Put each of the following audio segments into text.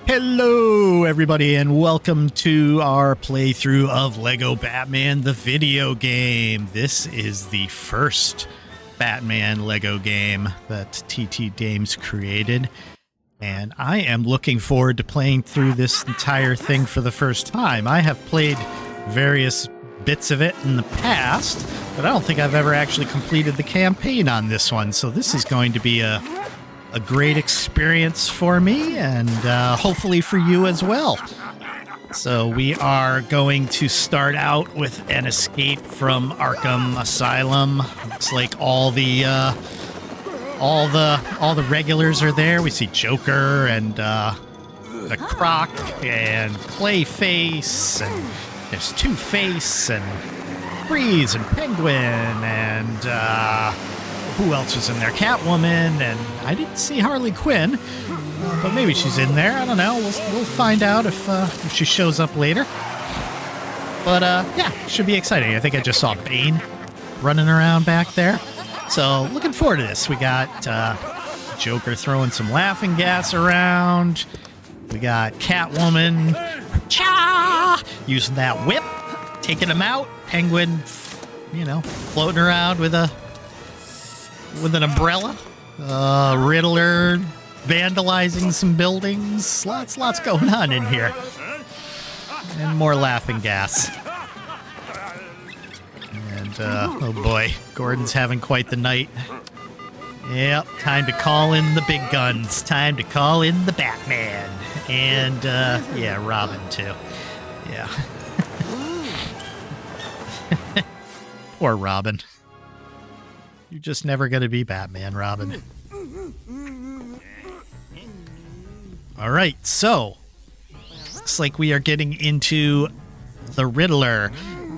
Hello, everybody, and welcome to our playthrough of Lego Batman, the video game. This is the first Batman Lego game that TT Games created, and I am looking forward to playing through this entire thing for the first time. I have played various bits of it in the past, but I don't think I've ever actually completed the campaign on this one, so this is going to be a great experience for me and hopefully for you as well. So we are going to start out with an escape from Arkham Asylum. Looks like all the regulars are there. We see Joker and the Croc and Clayface, and there's Two-Face and Breeze and Penguin and who else was in there? Catwoman, and I didn't see Harley Quinn, but maybe she's in there. I don't know. We'll find out if she shows up later. But yeah, should be exciting. I think I just saw Bane running around back there, so looking forward to this. We got Joker throwing some laughing gas around. We got Catwoman, cha, using that whip, taking him out. Penguin, floating around with an umbrella. Riddler vandalizing some buildings. Lots going on in here. And more laughing gas. And, oh boy, Gordon's having quite the night. Yep, time to call in the big guns. Time to call in the Batman. And, yeah, Robin, too. Yeah. Poor Robin. You're just never going to be Batman, Robin. All right, so looks like we are getting into the Riddler.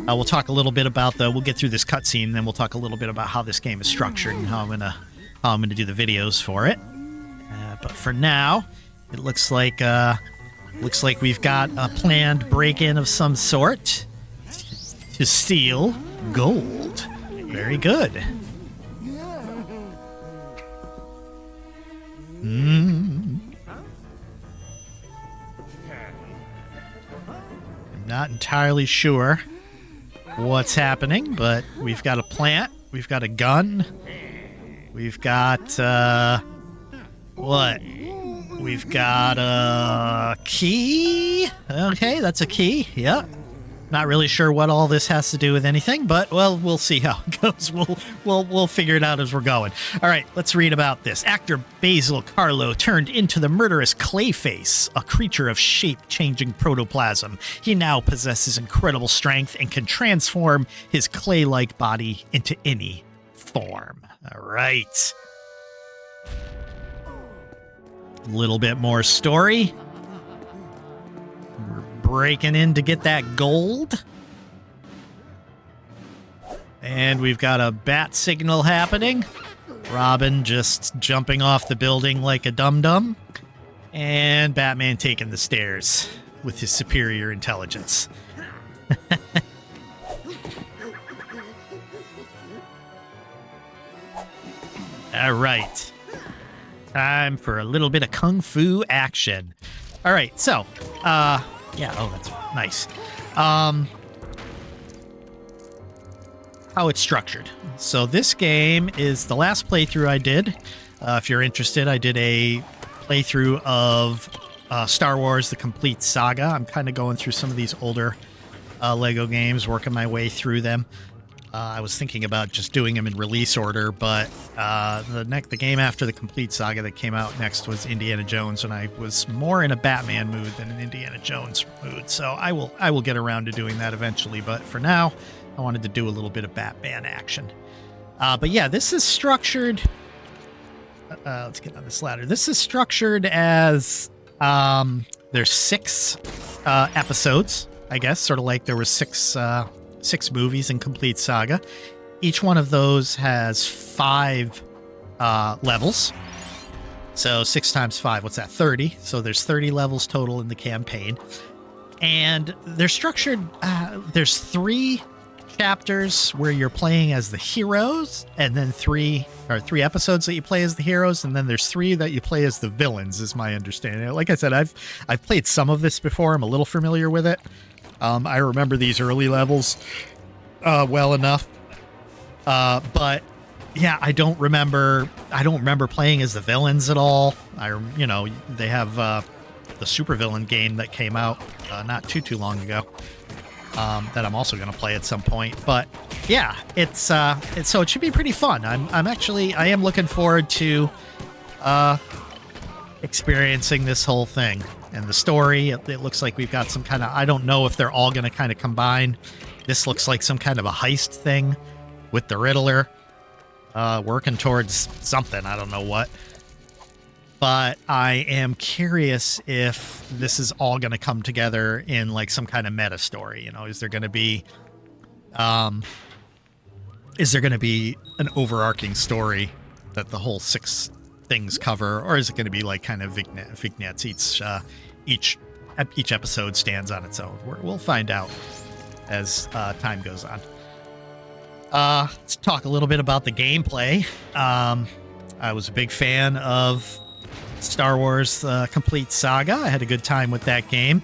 We'll talk a little bit about we'll get through this cutscene, then we'll talk a little bit about how this game is structured and how I'm gonna do the videos for it. But for now, it looks like we've got a planned break-in of some sort to steal gold. Very good. I'm not entirely sure what's happening, but we've got a plant, we've got a gun, we've got, what? We've got a key. Okay, that's a key, yeah. Not really sure what all this has to do with anything, but, well, we'll see how it goes. We'll figure it out as we're going. All right, let's read about this. Actor Basil Carlo turned into the murderous Clayface, a creature of shape-changing protoplasm. He now possesses incredible strength and can transform his clay-like body into any form. All right. A little bit more story. Breaking in to get that gold. And we've got a bat signal happening. Robin just jumping off the building like a dum-dum. And Batman taking the stairs with his superior intelligence. All right. Time for a little bit of kung fu action. All right, so, yeah, oh, that's nice. How it's structured. So this game is the last playthrough I did. If you're interested, I did a playthrough of Star Wars, The Complete Saga. I'm kind of going through some of these older Lego games, working my way through them. I was thinking about just doing them in release order, but the game after The Complete Saga that came out next was Indiana Jones, and I was more in a Batman mood than an Indiana Jones mood, so I will get around to doing that eventually, but for now, I wanted to do a little bit of Batman action. But yeah, this is structured... let's get on this ladder. This is structured as... there's 6 episodes, I guess, sort of like there were 6 movies in Complete Saga. Each one of those has 5 levels. So 6 times 5, what's that? 30. So there's 30 levels total in the campaign. And they're structured, there's 3 chapters where you're playing as the heroes, and then three episodes that you play as the heroes, and then there's 3 that you play as the villains, is my understanding. Like I said, I've played some of this before. I'm a little familiar with it. I remember these early levels well enough. But yeah, I don't remember playing as the villains at all. They have the supervillain game that came out not too long ago. That I'm also going to play at some point. But yeah, it's so it should be pretty fun. I am looking forward to experiencing this whole thing and the story. It looks like we've got some kind of, I don't know if they're all going to kind of combine. This looks like some kind of a heist thing with the Riddler working towards something. I don't know what. But I am curious if this is all going to come together in like some kind of meta story. Is there going to be an overarching story that the whole 6 things cover, or is it going to be like kind of vignettes? Each episode stands on its own. We'll find out as time goes on. Let's talk a little bit about the gameplay. I was a big fan of Star Wars Complete Saga. I had a good time with that game.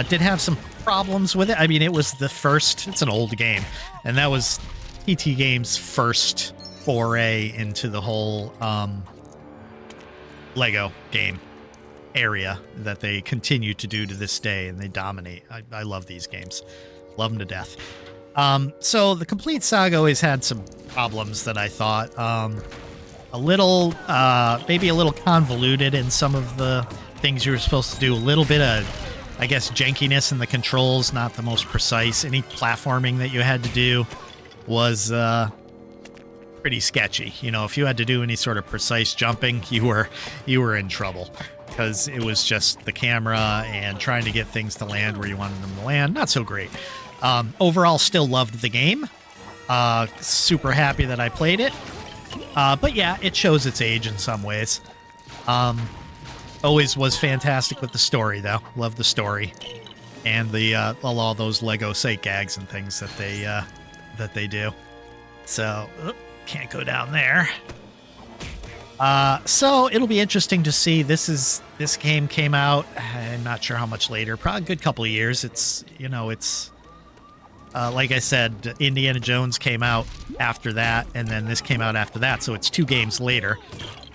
Did have some problems with it. I mean, it's an old game, and that was TT Games' first foray into the whole Lego game area that they continue to do to this day, and they dominate. I love these games. Love them to death. So the Complete Saga always had some problems that I thought maybe a little convoluted in some of the things you were supposed to do. A little bit of, I guess, jankiness in the controls, not the most precise. Any platforming that you had to do was pretty sketchy. If you had to do any sort of precise jumping, you were in trouble, because it was just the camera and trying to get things to land where you wanted them to land. Not so great. Overall, still loved the game. Super happy that I played it. But yeah, it shows its age in some ways. Always was fantastic with the story, though. Love the story, and all those Lego sight gags and things that they do. So can't go down there. So it'll be interesting to see. This game came out, I'm not sure how much later, probably a good couple of years. It's like I said, Indiana Jones came out after that, and then this came out after that, so it's 2 games later.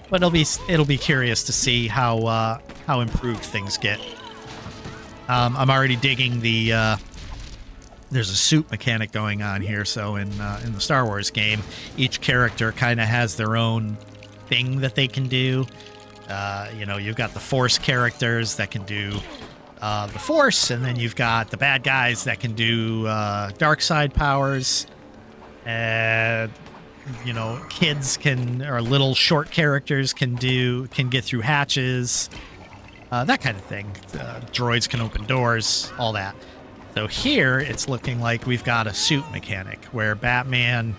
But it'll be curious to see how improved things get. I'm already digging there's a suit mechanic going on here. So in the Star Wars game, each character kind of has their own thing that they can do. You've got the Force characters that can do the Force, and then you've got the bad guys that can do dark side powers. Kids or little short characters can get through hatches, that kind of thing. Droids can open doors, all that. So here it's looking like we've got a suit mechanic where Batman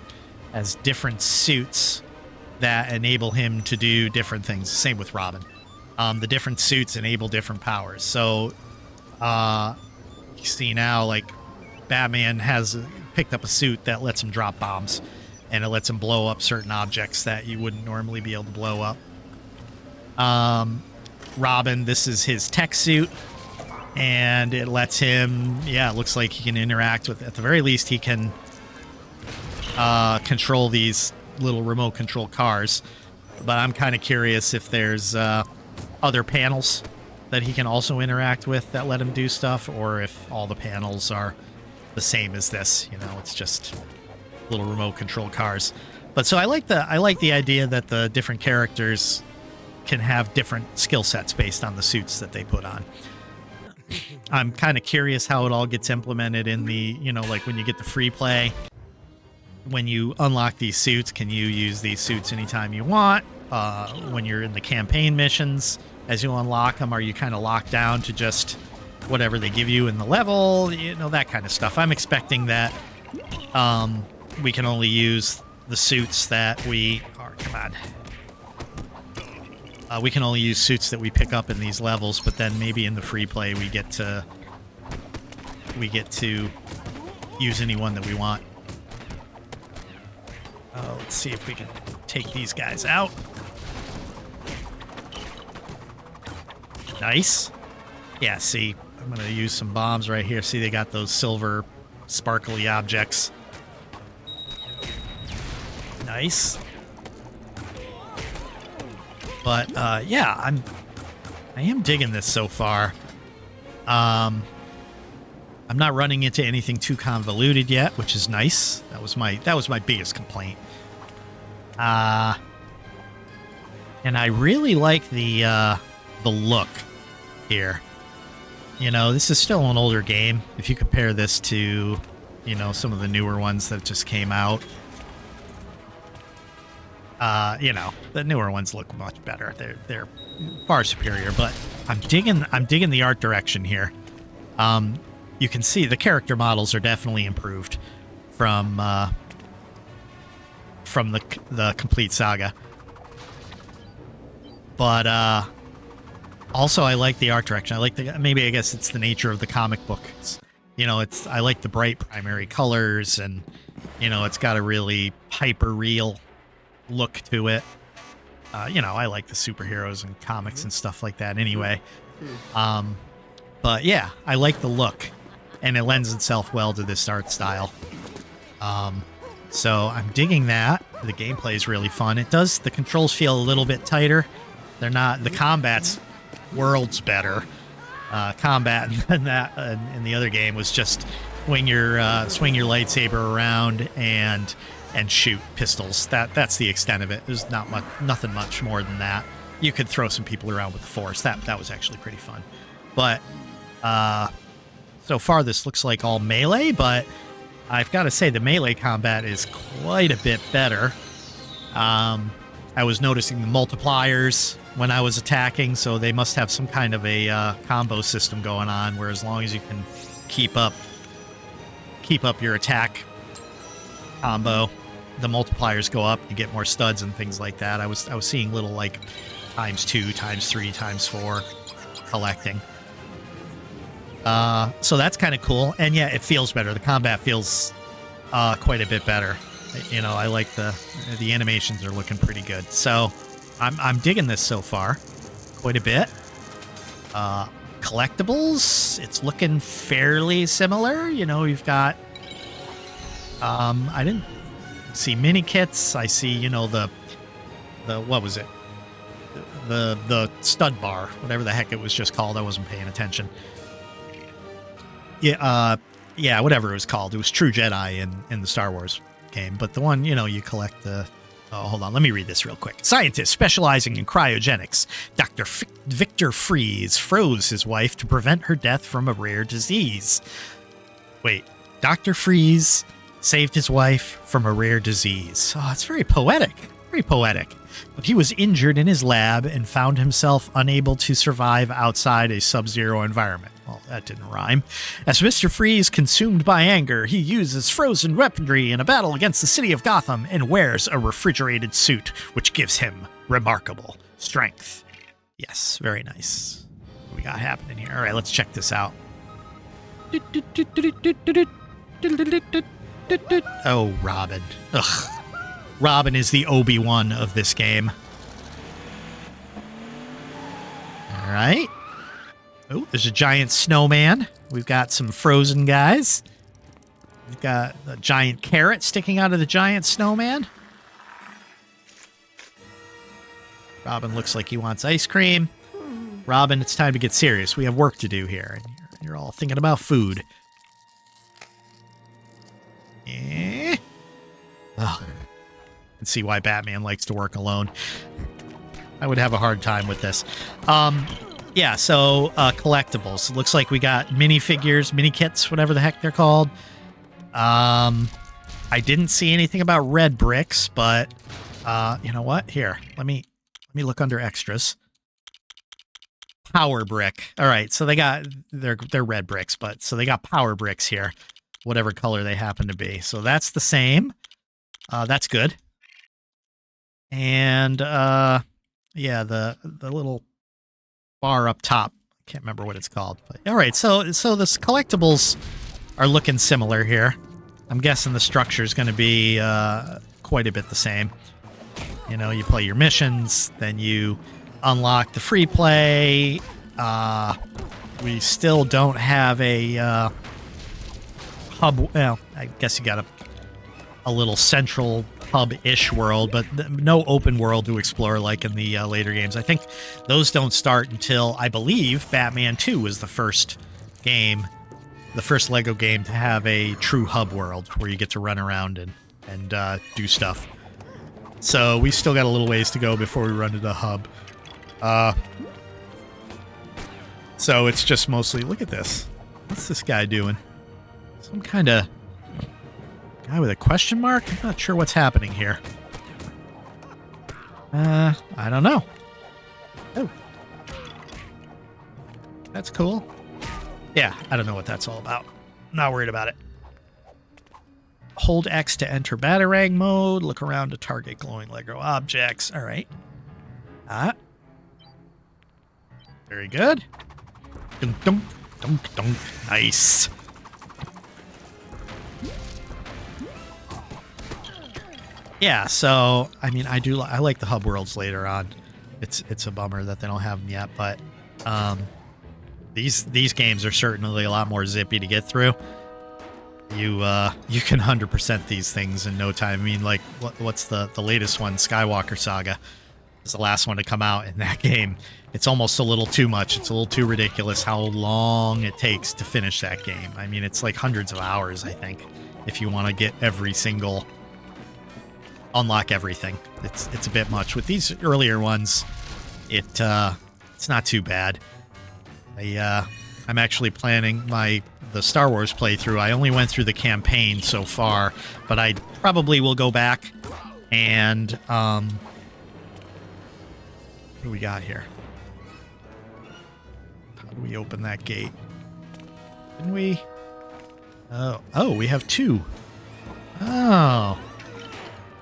has different suits that enable him to do different things. Same with Robin. The different suits enable different powers. So you see now, like, Batman has picked up a suit that lets him drop bombs, and it lets him blow up certain objects that you wouldn't normally be able to blow up. Robin, this is his tech suit, and it lets him, it looks like he can interact with, at the very least, he can control these little remote control cars. But I'm kind of curious if there's other panels that he can also interact with that let him do stuff, or if all the panels are the same as this. It's just little remote control cars. But so I like the idea that the different characters can have different skill sets based on the suits that they put on. I'm kind of curious how it all gets implemented in the, like when you get the free play. When you unlock these suits, can you use these suits anytime you want? When you're in the campaign missions, as you unlock them, are you kind of locked down to just whatever they give you in the level? That kind of stuff. I'm expecting that we can only use the suits that we are. Come on. We can only use suits that we pick up in these levels, but then maybe in the free play we get to use any one that we want. Let's see if we can take these guys out. Nice. Yeah, see, I'm going to use some bombs right here. See, they got those silver sparkly objects. Nice. But, yeah, I am digging this so far. I'm not running into anything too convoluted yet, which is nice. That was my biggest complaint. And I really like the look here. You know, this is still an older game. If you compare this to, you know, some of the newer ones that just came out. You know, the newer ones look much better. They're far superior, but I'm digging the art direction here. You can see the character models are definitely improved from the complete saga. But also I like the art direction. I like maybe I guess it's the nature of the comic books. You know, I like the bright primary colors, and you know, it's got a really hyper real look to it. You know, I like the superheroes and comics and stuff like that anyway. But yeah, I like the look, and it lends itself well to this art style. So I'm digging that. The gameplay is really fun. The controls feel a little bit tighter. They're not, the combat's worlds better. Combat in in the other game was just swing your lightsaber around and shoot pistols. That's the extent of it. There's nothing much more than that. You could throw some people around with the Force. That was actually pretty fun. But so far this looks like all melee, but I've got to say the melee combat is quite a bit better. I was noticing the multipliers when I was attacking, so they must have some kind of a combo system going on, where as long as you can keep up your attack combo, the multipliers go up, you get more studs and things like that. I was seeing little like ×2, ×3, ×4 collecting. So that's kind of cool, and yeah, it feels better. The combat feels quite a bit better. You know, I like the animations are looking pretty good. So I'm digging this so far quite a bit. Collectibles, it's looking fairly similar. You know, you've got I didn't see mini kits. I see, you know, the what was it? The stud bar, whatever the heck it was just called. I wasn't paying attention. Yeah, whatever it was called. It was True Jedi in the Star Wars game. But the one, you know, you collect the... Oh, hold on. Let me read this real quick. Scientist specializing in cryogenics, Dr. Victor Freeze froze his wife to prevent her death from a rare disease. Wait, Dr. Freeze saved his wife from a rare disease. Oh, it's very poetic. Very poetic. But he was injured in his lab and found himself unable to survive outside a sub-zero environment. Well, that didn't rhyme. As Mr. Freeze, consumed by anger, he uses frozen weaponry in a battle against the city of Gotham and wears a refrigerated suit, which gives him remarkable strength. Yes, very nice. What we got happening here? All right, let's check this out. Oh, Robin. Ugh. Robin is the Obi-Wan of this game. All right. Oh, there's a giant snowman. We've got some frozen guys. We've got a giant carrot sticking out of the giant snowman. Robin looks like he wants ice cream. Robin, it's time to get serious. We have work to do here. And you're all thinking about food. Eh. Ugh. I can see why Batman likes to work alone. I would have a hard time with this. Yeah, so collectibles. It looks like we got minifigures, mini kits, whatever the heck they're called. I didn't see anything about red bricks, but you know what? Here, let me look under extras. Power brick. All right, so they're red bricks, but so they got power bricks here, whatever color they happen to be. So that's the same. That's good. And yeah, the little bar up top. I can't remember what it's called. But all right, so the collectibles are looking similar here. I'm guessing the structure is going to be quite a bit the same. You know, you play your missions, then you unlock the free play. We still don't have a hub. Well, I guess you got a little central hub-ish world, but no open world to explore like in the later games. I think those don't start until, I believe, Batman 2 was the first game, the first Lego game to have a true hub world where you get to run around and do stuff. So we still got a little ways to go before we run to the hub. So it's just mostly, look at this. What's this guy doing? Some kind of guy with a question mark? I'm not sure what's happening here. I don't know. Oh. That's cool. Yeah, I don't know what that's all about. Not worried about it. Hold X to enter Batarang mode. Look around to target glowing Lego objects. All right. Very good. Dunk, dunk, dunk, dunk. Nice. Yeah, so I mean, I like the hub worlds later on. It's a bummer that they don't have them yet, but these games are certainly a lot more zippy to get through. You can 100% these things in no time. I mean, like what's the latest one? Skywalker Saga is the last one to come out in that game. It's almost a little too much. It's a little too ridiculous how long it takes to finish that game. I mean, it's like hundreds of hours, I think, if you want to get every single, unlock everything. It's a bit much. With these earlier ones, it's not too bad. I'm actually planning the Star Wars playthrough. I only went through the campaign so far, but I probably will go back and what do we got here? How do we open that gate? Didn't we? Oh, we have two. Oh.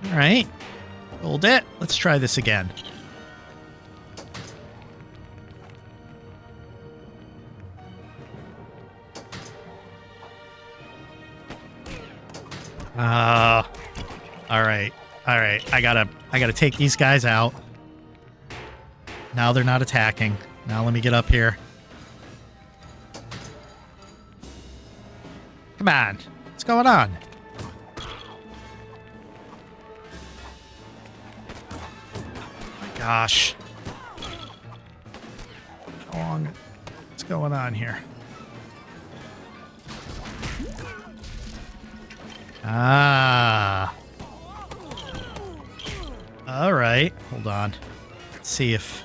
All right. Hold it. Let's try this again. All right. All right. I gotta take these guys out. Now they're not attacking. Now let me get up here. Come on. What's going on? Gosh. How long? What's going on here? All right. Hold on. Let's see if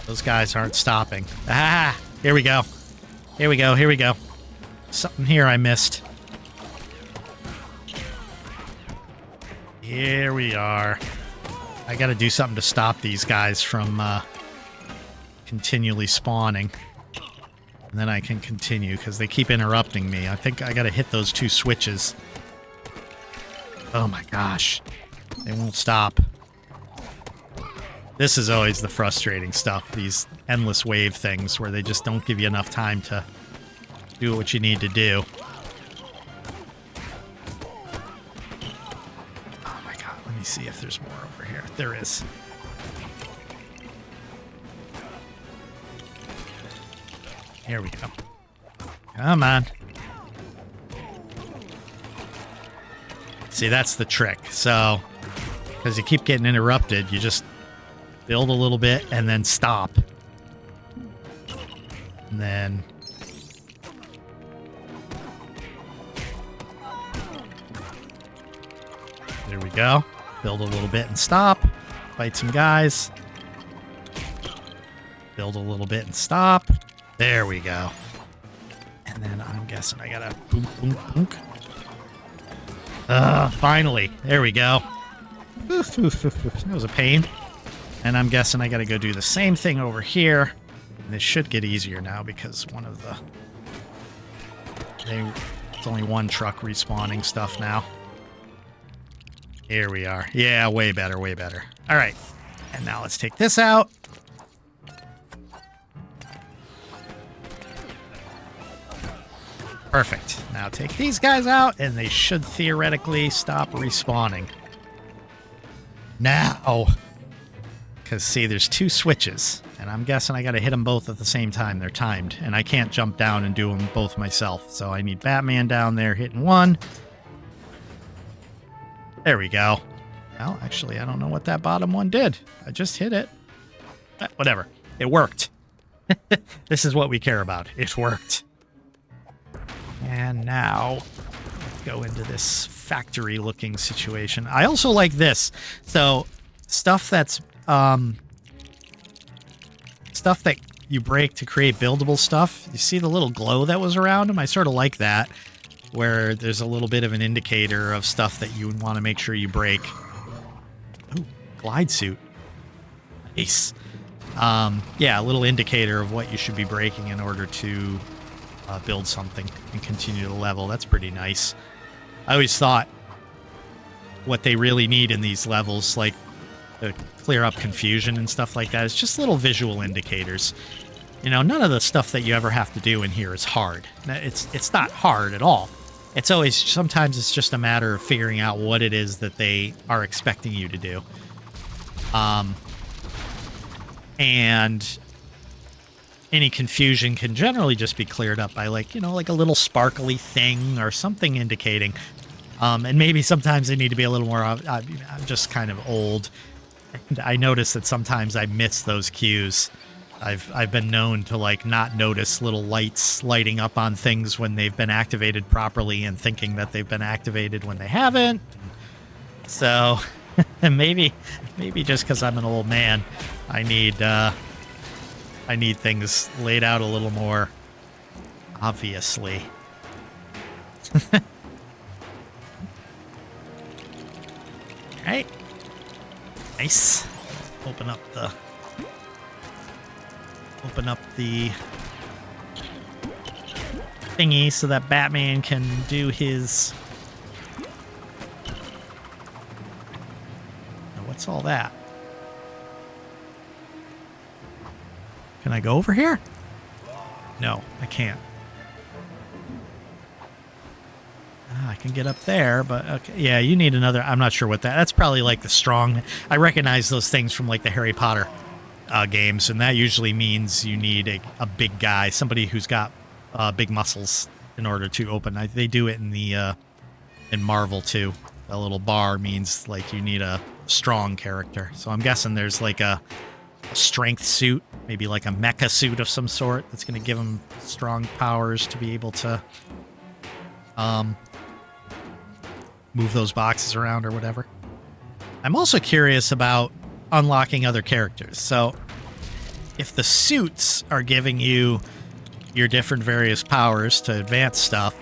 those guys aren't stopping. Here we go. Here we go. Here we go. Something here I missed. Here we are. I gotta do something to stop these guys from continually spawning. And then I can continue, because they keep interrupting me. I think I gotta hit those two switches. Oh my gosh. They won't stop. This is always the frustrating stuff, these endless wave things where they just don't give you enough time to do what you need to do. Oh my god, let me see if there's more over here. There is. Here we go. Come on. See, that's the trick. So, because you keep getting interrupted, you just build a little bit and then stop. And then... there we go. Build a little bit and stop. Fight some guys. Build a little bit and stop. There we go. And then I'm guessing I gotta boom, boom, boom. Finally. There we go. That was a pain. And I'm guessing I gotta go do the same thing over here. And this should get easier now because one of the... it's only one truck respawning stuff now. Here we are. Yeah, way better, way better. All right. And now let's take this out. Perfect. Now take these guys out, and they should theoretically stop respawning. Now, because see, there's 2 switches, and I'm guessing I got to hit them both at the same time. They're timed, and I can't jump down and do them both myself. So I need Batman down there hitting one. There we go. Well, actually, I don't know what that bottom one did. I just hit it. Whatever. It worked. This is what we care about. It worked. And now, let's go into this factory-looking situation. I also like this. So, stuff that's stuff that you break to create buildable stuff. You see the little glow that was around them? I sort of like that, where there's a little bit of an indicator of stuff that you want to make sure you break. Ooh, glide suit. Nice. Yeah, a little indicator of what you should be breaking in order to build something and continue to level. That's pretty nice. I always thought what they really need in these levels, like to clear up confusion and stuff like that, is just little visual indicators. You know, none of the stuff that you ever have to do in here is hard. It's not hard at all. It's always, sometimes it's just a matter of figuring out what it is that they are expecting you to do. And any confusion can generally just be cleared up by, like, you know, like a little sparkly thing or something indicating. And maybe sometimes they need to be a little more, I'm just kind of old. And I notice that sometimes I miss those cues. I've been known to, like, not notice little lights lighting up on things when they've been activated properly and thinking that they've been activated when they haven't. So maybe just because I'm an old man, I need things laid out a little more obviously. All right. Nice. Open up the thingy so that Batman can do his... Now, what's all that? Can I go over here? No, I can't. I can get up there, but okay. Yeah, you need another... I'm not sure what that's probably like the strong... I recognize those things from like the Harry Potter games, and that usually means you need a big guy, somebody who's got big muscles in order to open. They do it in the in Marvel too. A little bar means like you need a strong character. So I'm guessing there's like a strength suit, maybe like a mecha suit of some sort that's going to give him strong powers to be able to move those boxes around or whatever. I'm also curious about unlocking other characters. So if the suits are giving you your different various powers to advance stuff,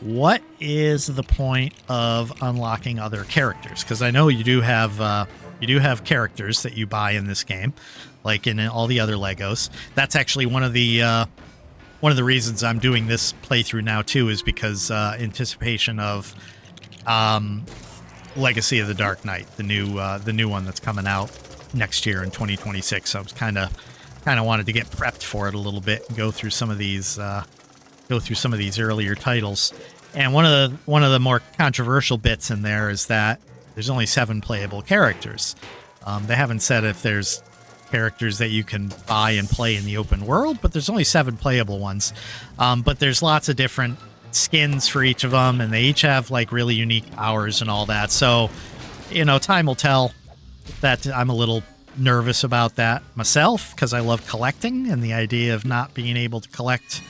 what is the point of unlocking other characters? Because I know you do have characters that you buy in this game, like in all the other Legos. That's actually one of the reasons I'm doing this playthrough now too, is because anticipation of Legacy of the Dark Knight, the new one that's coming out next year in 2026. So I was kind of wanted to get prepped for it a little bit and go through some of these earlier titles. And one of the more controversial bits in there is that there's only 7 playable characters. They haven't said if there's characters that you can buy and play in the open world, but there's only 7 playable ones. But there's lots of different skins for each of them, and they each have like really unique powers and all that. So, you know, time will tell. That I'm a little nervous about that myself, because I love collecting, and the idea of not being able to collect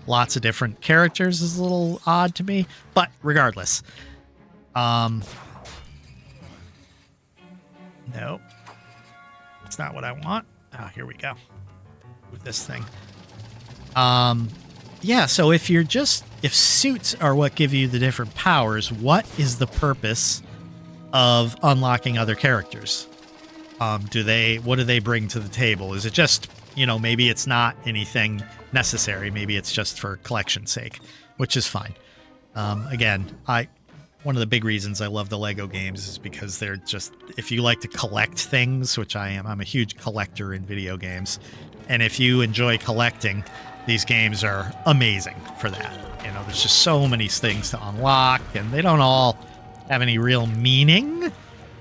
lots of different characters is a little odd to me. But regardless, no, it's not what I want. Oh, here we go. Move this thing. Yeah, so if suits are what give you the different powers, what is the purpose of unlocking other characters? What do they bring to the table? Is it just, you know, maybe it's not anything necessary. Maybe it's just for collection's sake, which is fine. Again, one of the big reasons I love the Lego games is because they're just, if you like to collect things, which I'm a huge collector in video games. And if you enjoy collecting, these games are amazing for that. You know, there's just so many things to unlock, and they don't all have any real meaning.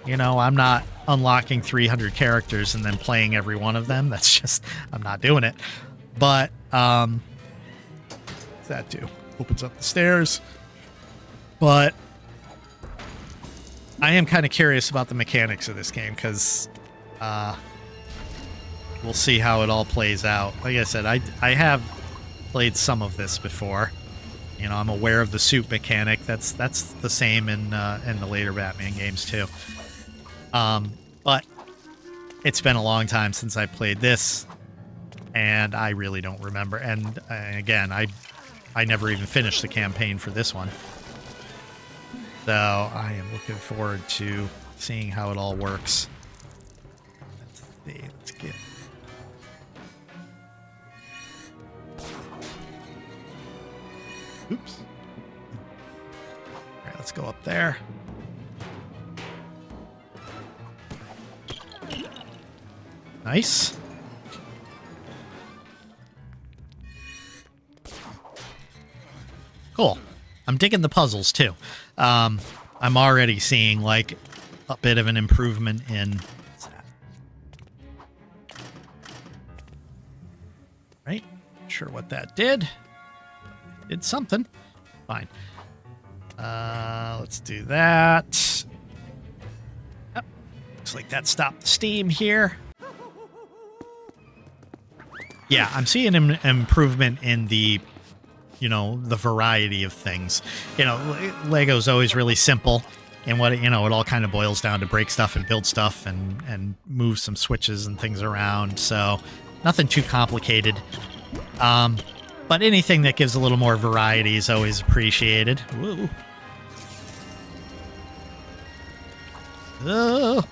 You know, I'm not unlocking 300 characters and then playing every one of them. That's just, I'm not doing it. But, what's that do? Opens up the stairs. But I am kind of curious about the mechanics of this game, because we'll see how it all plays out. Like I said, I have played some of this before. You know, I'm aware of the suit mechanic. That's the same in the later Batman games too. But it's been a long time since I played this, and I really don't remember. And again, I never even finished the campaign for this one. So I am looking forward to seeing how it all works. Let's see. Let's get... Oops. All right, let's go up there. Nice. Cool. I'm digging the puzzles too. I'm already seeing like a bit of an improvement in... What's that? Right? Not sure what that did. Did something. Fine. Let's do that. Yep. Looks like that stopped the steam here. Yeah, I'm seeing an improvement in the, you know, the variety of things. You know, Lego's always really simple, and what, you know, it all kind of boils down to break stuff and build stuff and move some switches and things around. So nothing too complicated. But anything that gives a little more variety is always appreciated. Woo. Oh.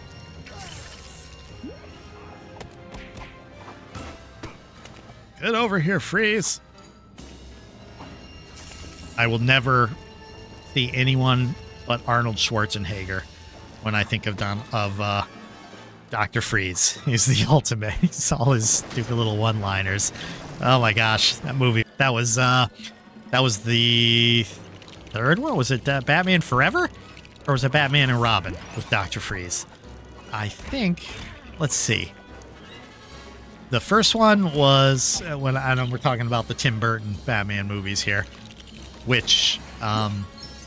Get over here, Freeze. I will never see anyone but Arnold Schwarzenegger when I think of Dr. Freeze. He's the ultimate. He's all his stupid little one-liners. Oh my gosh, that movie. That was the third one. Was it Batman Forever? Or was it Batman and Robin with Dr. Freeze? I think, let's see. The first one was when I know we're talking about the Tim Burton Batman movies here, which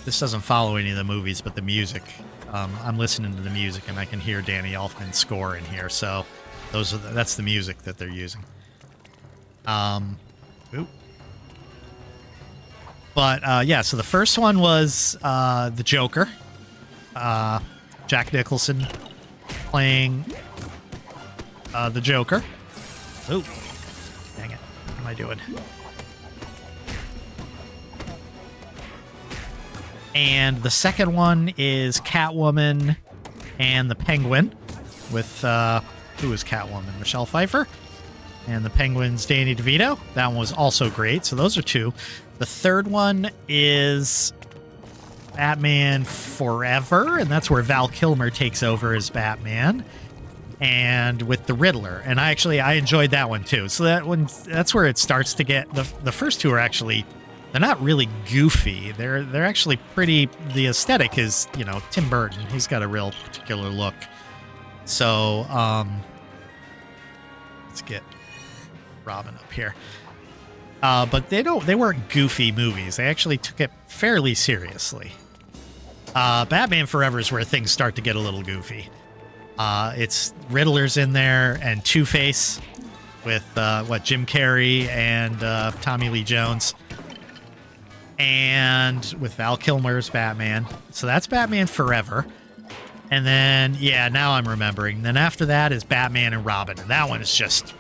this doesn't follow any of the movies, but the music. I'm listening to the music and I can hear Danny Elfman's score in here, so that's the music that they're using. But yeah, so the first one was the Joker, Jack Nicholson playing the Joker. Oh, dang it! What am I doing? And the second one is Catwoman and the Penguin with who is Catwoman? Michelle Pfeiffer. And the Penguin's Danny DeVito. That one was also great. So those are two. The third one is Batman Forever, and that's where Val Kilmer takes over as Batman, and with the Riddler. And I enjoyed that one too. So that's where it starts to get the first two are actually, they're not really goofy. They're actually pretty. The aesthetic is, you know, Tim Burton. He's got a real particular look. So let's get Robin up here. But they weren't goofy movies. They actually took it fairly seriously. Batman Forever is where things start to get a little goofy. It's Riddler's in there and Two-Face with Jim Carrey and Tommy Lee Jones, and with Val Kilmer's Batman. So that's Batman Forever. And then, yeah, now I'm remembering. Then after that is Batman and Robin, and that one is just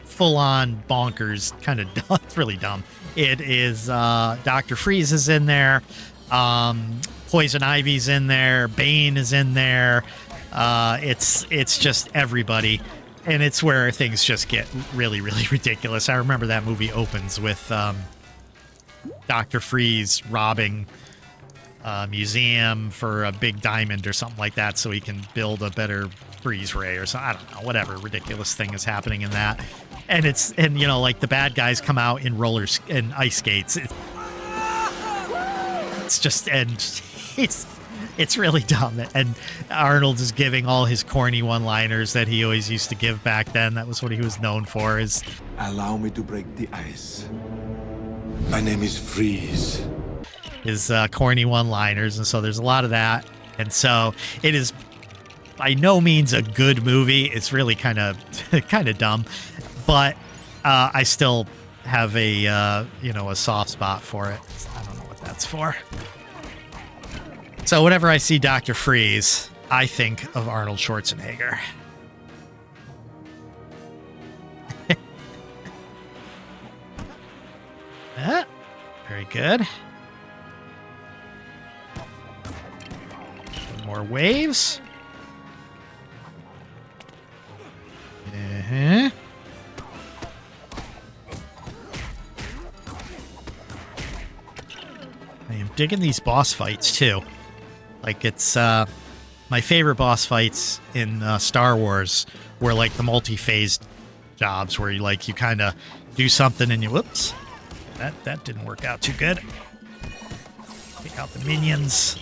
full-on bonkers, kind of dumb. It's really dumb. It is Dr. Freeze is in there, Poison Ivy's in there, Bane is in there. It's just everybody, and it's where things just get really, really ridiculous. I remember that movie opens with Dr. Freeze robbing a museum for a big diamond or something like that so he can build a better freeze ray or something. I don't know, whatever ridiculous thing is happening in that. and you know, like the bad guys come out in rollers and ice skates. It's just, and it's really dumb. And Arnold is giving all his corny one-liners that he always used to give back then. That was what he was known for. Is allow me to break the ice. My name is Freeze. His corny one-liners, and so there's a lot of that. And so it is by no means a good movie. It's really kind of dumb, but I still have a you know, a soft spot for it. I don't know what that's for. So whenever I see Dr. Freeze, I think of Arnold Schwarzenegger. Very good. More waves. I am digging these boss fights too. Like, it's my favorite boss fights in Star Wars were like the multi-phased jobs where you kind of do something and you whoops. That didn't work out too good. Take out the minions.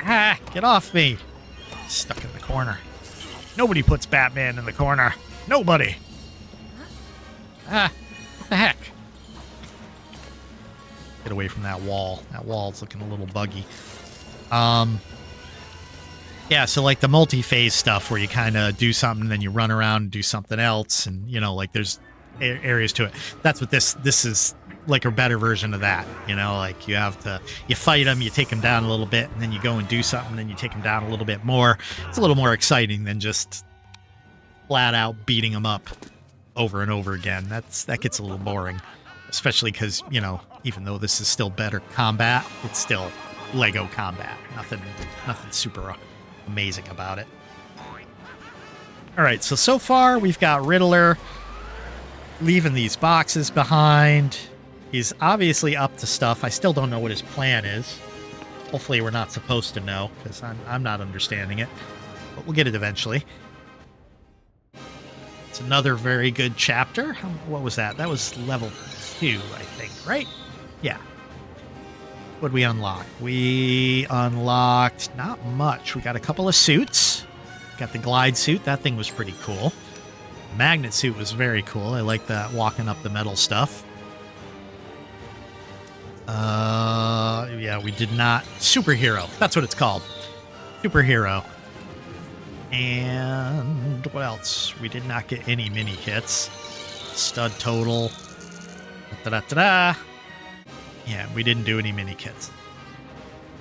Ah, get off me. Stuck in the corner. Nobody puts Batman in the corner. Nobody. Ah, what the heck? Get away from that wall. That wall's looking a little buggy. Yeah, so like the multi-phase stuff where you kind of do something and then you run around and do something else, and you know, like there's areas to it. That's what this is, like a better version of that. You know, like you fight them, you take them down a little bit, and then you go and do something, and then you take them down a little bit more. It's a little more exciting than just flat out beating them up over and over again. That gets a little boring, especially because, you know, even though this is still better combat, it's still Lego combat. Nothing super amazing about it. All right, so far we've got Riddler leaving these boxes behind. He's obviously up to stuff. I still don't know what his plan is. Hopefully we're not supposed to know, because I'm not understanding it. But we'll get it eventually. It's another very good chapter. What was that? That was level 2, I think, right? Yeah. What'd we unlock? We unlocked not much. We got a couple of suits. Got the glide suit. That thing was pretty cool. The magnet suit was very cool. I like that walking up the metal stuff. Yeah, we did not... Superhero. That's what it's called. Superhero. And what else? We did not get any mini kits. Stud total. Da-da-da-da. Yeah, we didn't do any mini kits.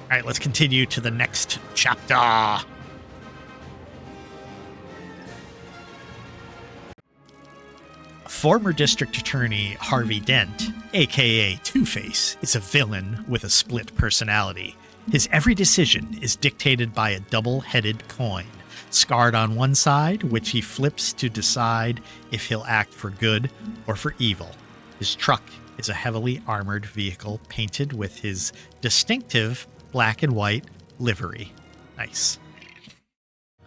All right, let's continue to the next chapter. Former District Attorney Harvey Dent, aka Two-Face, is a villain with a split personality. His every decision is dictated by a double-headed coin, scarred on one side, which he flips to decide if he'll act for good or for evil. His truck is a heavily armored vehicle painted with his distinctive black and white livery. Nice.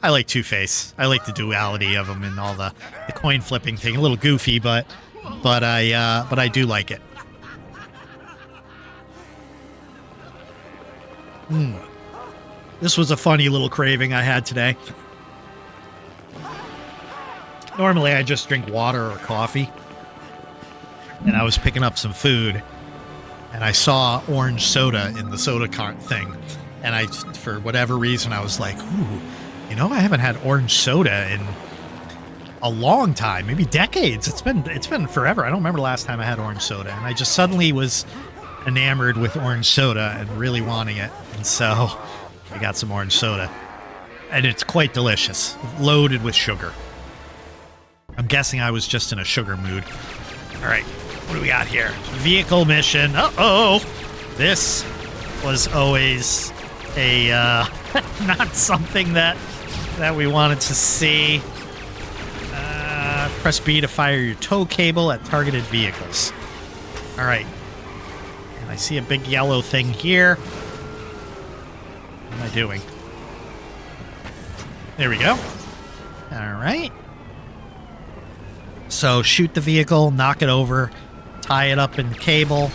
I like Two-Face. I like the duality of him and all the coin flipping thing. A little goofy, but I do like it. This was a funny little craving I had today. Normally I just drink water or coffee. And I was picking up some food, and I saw orange soda in the soda cart thing. And for whatever reason, I was like, ooh, you know, I haven't had orange soda in a long time, maybe decades. It's been forever. I don't remember the last time I had orange soda. And I just suddenly was enamored with orange soda and really wanting it. And so I got some orange soda. And it's quite delicious, loaded with sugar. I'm guessing I was just in a sugar mood. All right. What do we got here? Vehicle mission. Uh-oh. This was always a, not something that we wanted to see. Press B to fire your tow cable at targeted vehicles. All right. And I see a big yellow thing here. What am I doing? There we go. All right. So shoot the vehicle, knock it over, tie it up in the cable,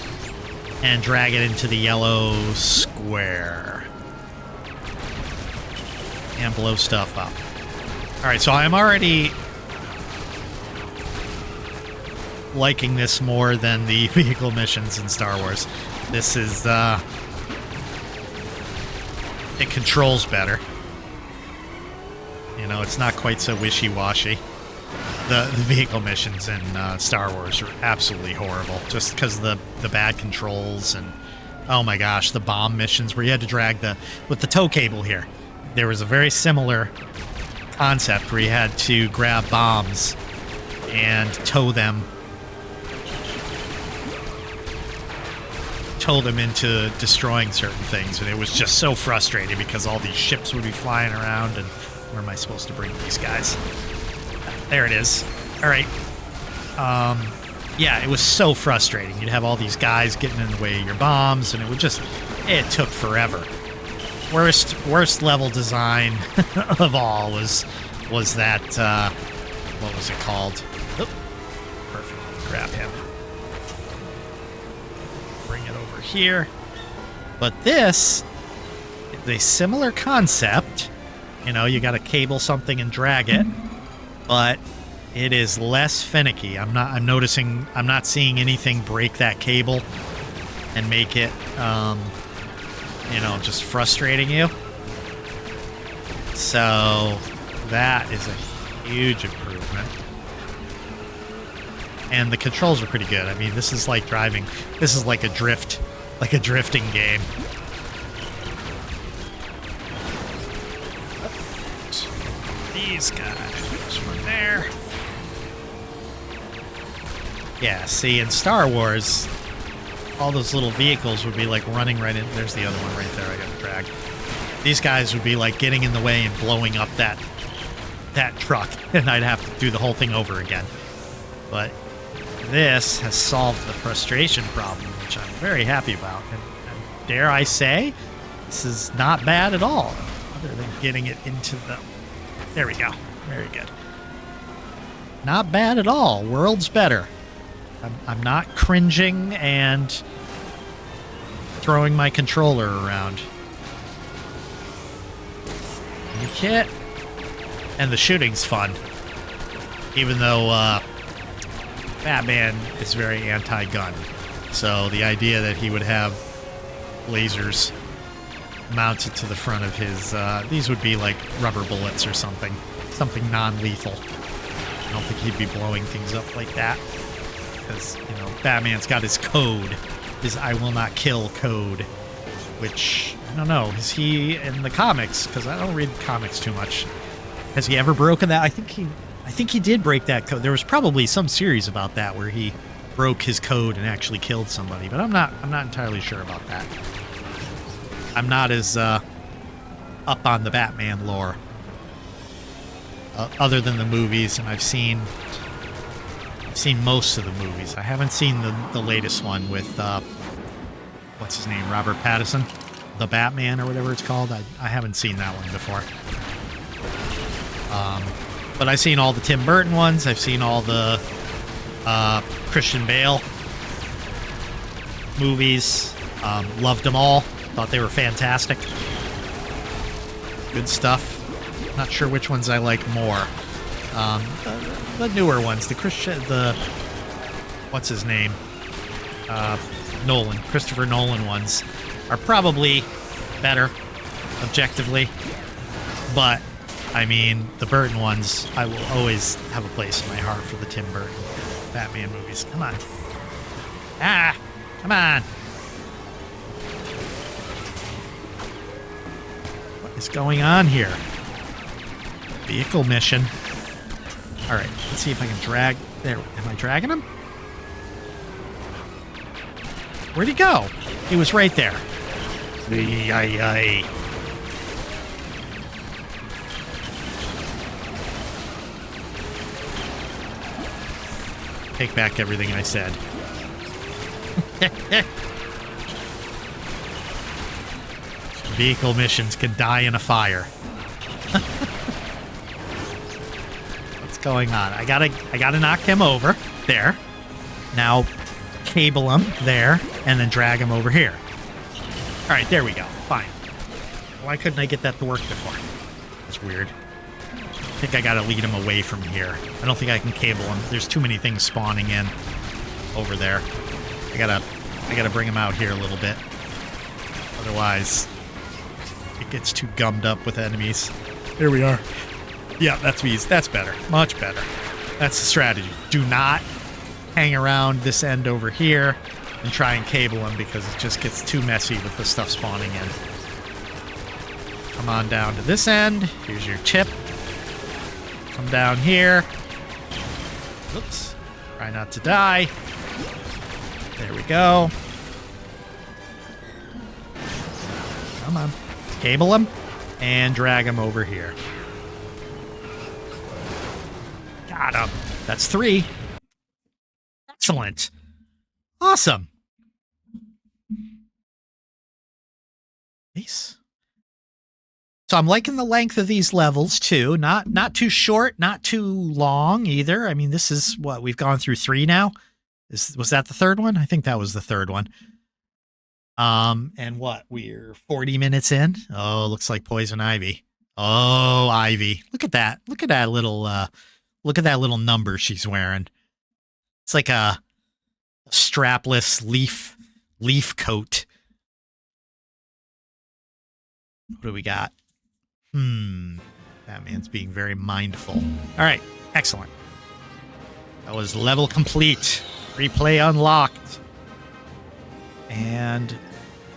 and drag it into the yellow square. And blow stuff up. All right, so I'm already liking this more than the vehicle missions in Star Wars. This is, it controls better. You know, it's not quite so wishy-washy. The vehicle missions in Star Wars are absolutely horrible, just because of the bad controls and, oh my gosh, the bomb missions where you had to drag with the tow cable here. There was a very similar concept where you had to grab bombs and tow them into destroying certain things, and it was just so frustrating because all these ships would be flying around, and where am I supposed to bring these guys? There it is. All right. Yeah, it was so frustrating. You'd have all these guys getting in the way of your bombs, and it took forever. Worst level design of all was that, what was it called? Oop. Perfect. Grab him. Bring it over here. But this is a similar concept. You know, you got to cable something and drag it, but it is less finicky. I'm not seeing anything break that cable and make it, you know, just frustrating you. So that is a huge improvement. And the controls are pretty good. I mean, this is like driving. This is like a drifting game. These guys. There's one there. Yeah, see, in Star Wars, all those little vehicles would be like running right in. There's the other one right there I got to drag. These guys would be like getting in the way and blowing up that truck, and I'd have to do the whole thing over again. But this has solved the frustration problem, which I'm very happy about. And dare I say, this is not bad at all, other than getting it into the... There we go. Very good. Not bad at all. World's better. I'm not cringing and throwing my controller around. New kit. And the shooting's fun. Even though Batman is very anti-gun. So the idea that he would have lasers mounted to the front of his... these would be like rubber bullets or something. Something non-lethal. I don't think he'd be blowing things up like that. Because, you know, Batman's got his code. His I will not kill code. Which, I don't know, is he in the comics? Because I don't read comics too much. Has he ever broken that? I think he did break that code. There was probably some series about that where he broke his code and actually killed somebody. But I'm not entirely sure about that. I'm not as up on the Batman lore. Other than the movies, and I've seen most of the movies. I haven't seen the latest one with what's his name, Robert Pattinson, the Batman or whatever it's called. I haven't seen that one before. But I've seen all the Tim Burton ones. I've seen all the Christian Bale movies. Loved them all. Thought they were fantastic. Good stuff. Not sure which ones I like more. The newer ones, what's his name? Christopher Nolan ones are probably better, objectively. But, I mean, the Burton ones, I will always have a place in my heart for the Tim Burton Batman movies. Come on. Come on. What is going on here? Vehicle mission. All right, let's see if I can drag... There, am I dragging him? Where'd he go? He was right there. Take back everything I said. Vehicle missions can die in a fire. going on? I gotta knock him over. There. Now cable him there and then drag him over here. All right, there we go. Fine. Why couldn't I get that to work before? That's weird. I think I gotta lead him away from here. I don't think I can cable him. There's too many things spawning in over there. I gotta bring him out here a little bit. Otherwise, it gets too gummed up with enemies. Here we are. Yeah, that's better. Much better. That's the strategy. Do not hang around this end over here and try and cable him because it just gets too messy with the stuff spawning in. Come on down to this end. Here's your tip. Come down here. Oops. Try not to die. There we go. Come on. Cable him and drag him over here. Got him. That's 3. Excellent. Awesome. Nice. So I'm liking the length of these levels too. Not too short, not too long either. I mean, this is what we've gone through 3 now. Was that the third one? I think that was the third one. And what? We're 40 minutes in. Oh, looks like Poison Ivy. Oh, Ivy. Look at that. Look at that little number she's wearing. It's like a strapless leaf coat. What do we got? Batman's being very mindful. All right, excellent. That was level complete. Replay unlocked. And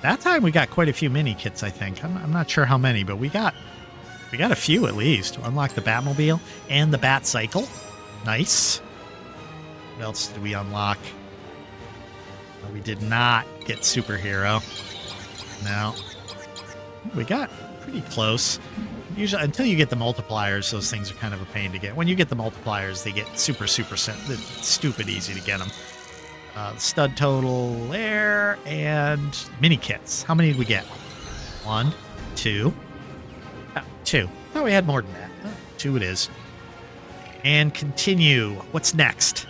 that time we got quite a few mini kits, I think. I'm not sure how many, but we got a few at least. Unlock the Batmobile and the Bat Cycle. Nice. What else did we unlock? No, we did not get Superhero. No. We got pretty close. Usually, until you get the multipliers, those things are kind of a pain to get. When you get the multipliers, they get super stupid easy to get them. Stud total there, and mini kits. How many did we get? 1, 2. 2. Oh, we had more than that. 2 it is. And continue. What's next?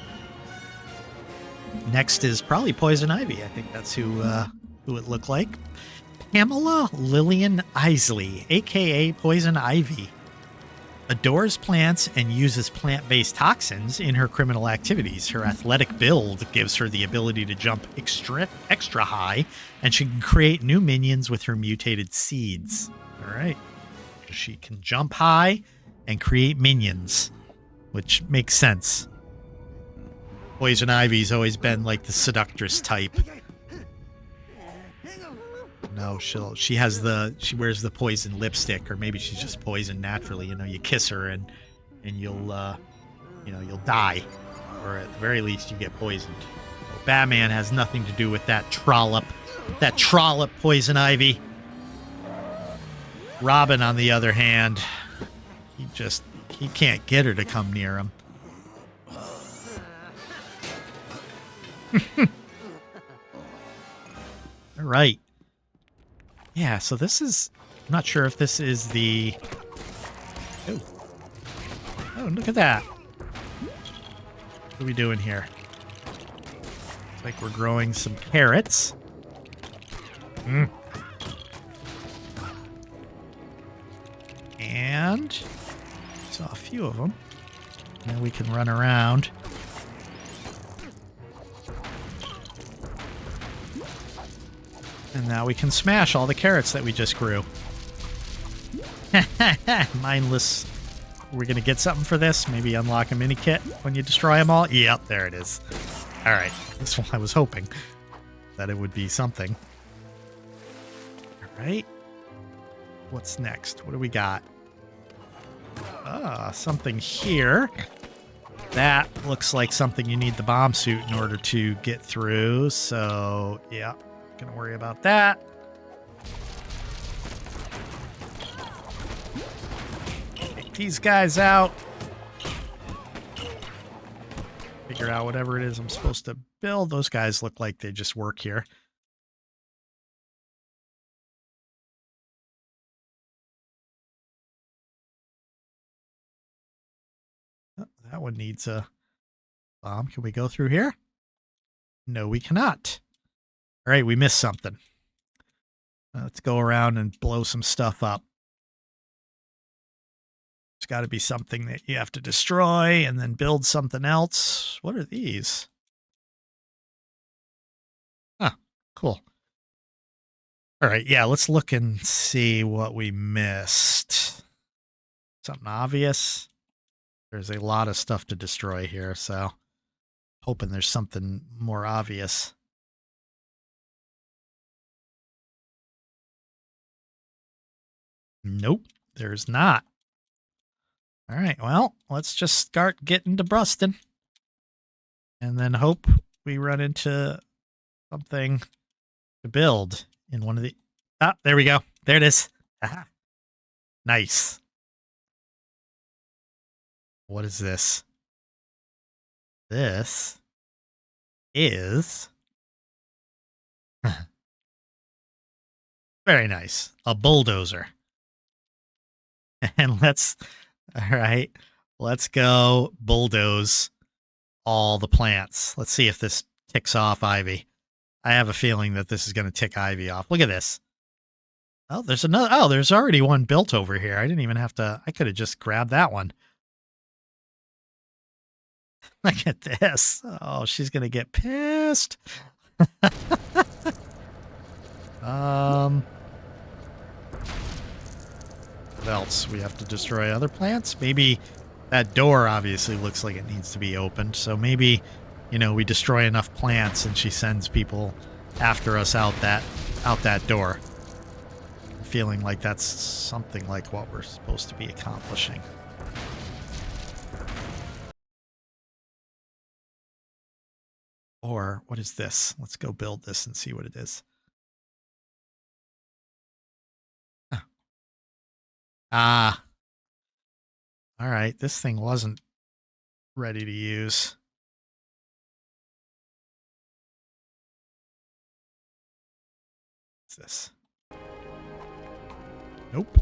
Next is probably Poison Ivy. I think that's who it looked like. Pamela Lillian Isley, a.k.a. Poison Ivy, adores plants and uses plant-based toxins in her criminal activities. Her athletic build gives her the ability to jump extra high, and she can create new minions with her mutated seeds. All right. She can jump high and create minions, which makes sense. Poison Ivy's always been like the seductress type. No, she wears the poison lipstick, or maybe she's just poisoned naturally. You know, you kiss her and you'll die, or at the very least you get poisoned. Batman has nothing to do with that trollop Poison Ivy. Robin, on the other hand, he can't get her to come near him. All right. Yeah, so this is... I'm not sure if this is the... Oh, look at that. What are we doing here? Looks like we're growing some carrots. And... saw a few of them. Now we can run around. And now we can smash all the carrots that we just grew. Mindless. We're going to get something for this. Maybe unlock a mini kit when you destroy them all. Yep, there it is. All right. This one I was hoping that it would be something. All right. What's next? What do we got? Something here. That looks like something you need the bomb suit in order to get through. So, yeah. Gonna worry about that. Take these guys out. Figure out whatever it is I'm supposed to build. Those guys look like they just work here. Oh, that one needs a bomb. Can we go through here? No, we cannot. All right, we missed something. Let's go around and blow some stuff up. There's got to be something that you have to destroy and then build something else. What are these? Huh, cool. All right, yeah, let's look and see what we missed. Something obvious. There's a lot of stuff to destroy here, so hoping there's something more obvious. Nope, there's not. All right, well, let's just start getting to busting. And then hope we run into something to build in one of the... Ah, there we go. There it is. Aha. Nice. What is this? This is... very nice. A bulldozer. And let's... All right, let's go bulldoze all the plants. Let's see if this ticks off Ivy. I have a feeling that this is going to tick Ivy off. Look at this. Oh, there's another. Oh, there's already one built over here. I didn't even have to. I could have just grabbed that one. Look at this. Oh, she's going to get pissed. What else? We have to destroy other plants? Maybe that door obviously looks like it needs to be opened. So maybe, you know, we destroy enough plants and she sends people after us out that door. I'm feeling like that's something like what we're supposed to be accomplishing. Or what is this? Let's go build this and see what it is. Ah. All right, this thing wasn't ready to use. What's this? Nope.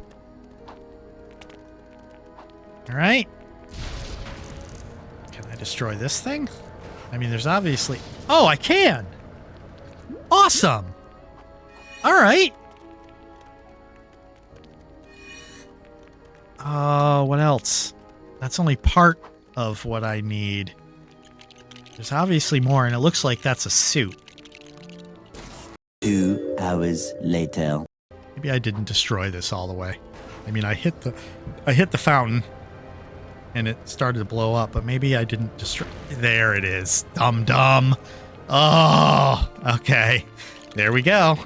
All right. Can I destroy this thing? I mean, there's obviously... Oh, I can! Awesome! All right. What else? That's only part of what I need. There's obviously more, and it looks like that's a suit. 2 hours later. Maybe I didn't destroy this all the way. I mean, I hit the fountain, and it started to blow up, but maybe I didn't destroy... There it is. Dum-dum. Oh, okay. There we go.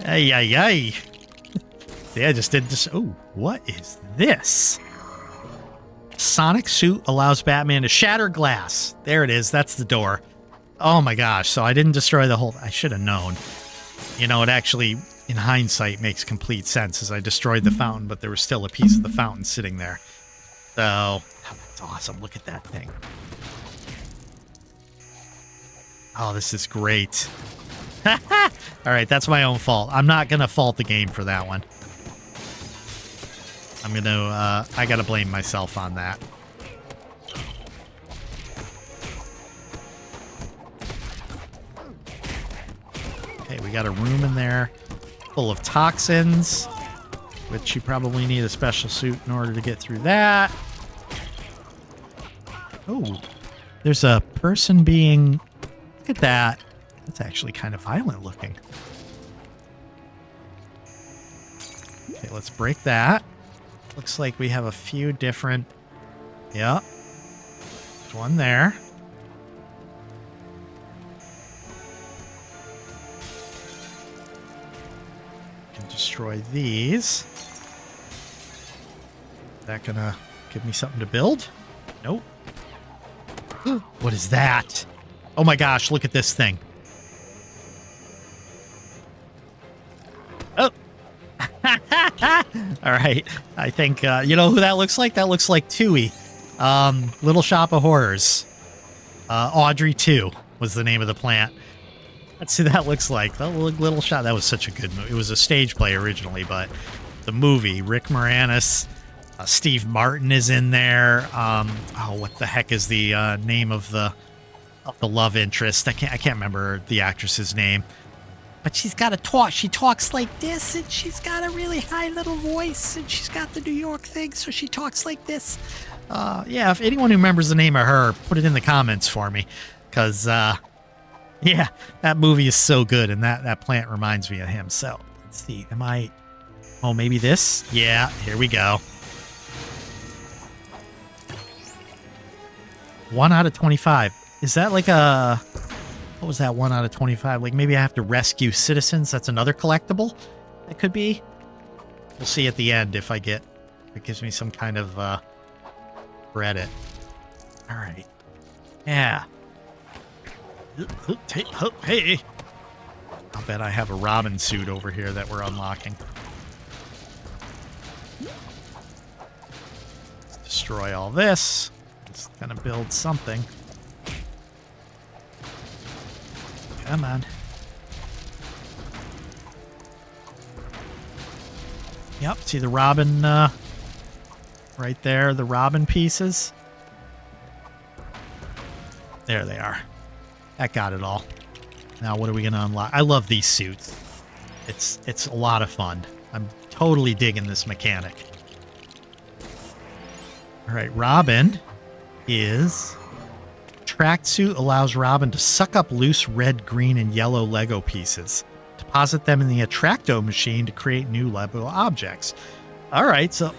Ay, ay, ay. See, I just did this. Oh, what is this? Sonic suit allows Batman to shatter glass. There it is. That's the door. Oh my gosh. So I didn't destroy the whole... I should have known. You know, it actually, in hindsight, makes complete sense as I destroyed the fountain, but there was still a piece of the fountain sitting there. So, oh, that's awesome. Look at that thing. Oh, this is great. All right, that's my own fault. I'm not going to fault the game for that one. I'm going to, I got to blame myself on that. Okay, we got a room in there full of toxins, which you probably need a special suit in order to get through that. Oh, there's a person being... Look at that. That's actually kind of violent looking. Okay, let's break that. Looks like we have a few different... Yeah. There's one there. Can destroy these. Is that gonna give me something to build? Nope. What is that? Oh my gosh, look at this thing. Oh. All right. I think, you know who that looks like? That looks like Tui. Little Shop of Horrors. Audrey 2 was the name of the plant. That's who that looks like. The Little Shop. That was such a good movie. It was a stage play originally, but the movie, Rick Moranis, Steve Martin is in there. Oh, what the heck is the name of the love interest? I can't remember the actress's name. But she's got to talk. She talks like this, and she's got a really high little voice, and she's got the New York thing, so she talks like this. Yeah, if anyone who remembers the name of her, put it in the comments for me. Because, yeah, that movie is so good, and that plant reminds me of him. So, let's see. Am I... Oh, maybe this? Yeah, here we go. 1 out of 25. Is that like a... What was that 1 out of 25? Like maybe I have to rescue citizens. That's another collectible. That could be. We'll see at the end if it gives me some kind of credit. All right. Yeah. Hey. I'll bet I have a Robin suit over here that we're unlocking. Let's destroy all this. It's gonna build something. Come on. Yep, see the Robin right there, the Robin pieces. There they are. That got it all. Now what are we going to unlock? I love these suits. It's a lot of fun. I'm totally digging this mechanic. All right, Robin is... Tracksuit allows Robin to suck up loose red, green, and yellow Lego pieces. Deposit them in the Attracto machine to create new Lego objects. All right, so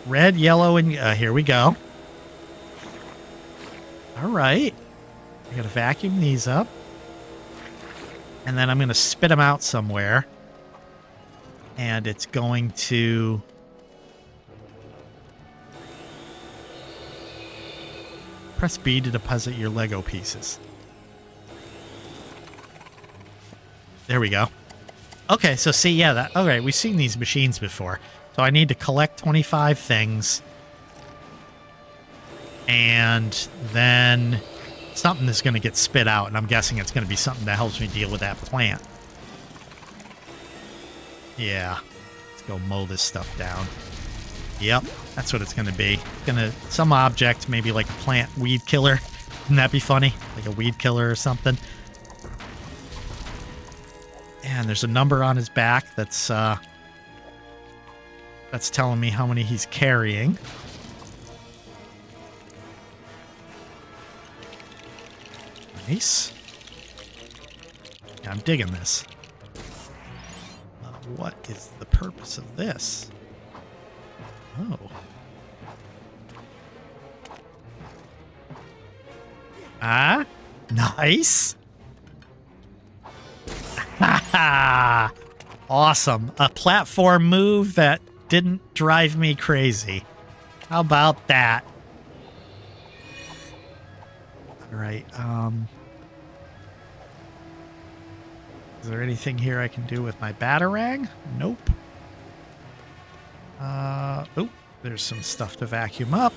red, yellow, and here we go. All right. I got to vacuum these up. And then I'm going to spit them out somewhere. And it's going to... Press B to deposit your Lego pieces. There we go. Okay, so see, yeah, okay, we've seen these machines before. So I need to collect 25 things. And then something is going to get spit out, and I'm guessing it's going to be something that helps me deal with that plant. Yeah. Let's go mow this stuff down. Yep, that's what it's going to be. Some object, maybe like a plant weed killer. Wouldn't that be funny? Like a weed killer or something. And there's a number on his back that's telling me how many he's carrying. Nice. Yeah, I'm digging this. What is the purpose of this? Oh. Ah, nice. Awesome. A platform move that didn't drive me crazy. How about that? All right. Is there anything here I can do with my Batarang? Nope. Oh, there's some stuff to vacuum up.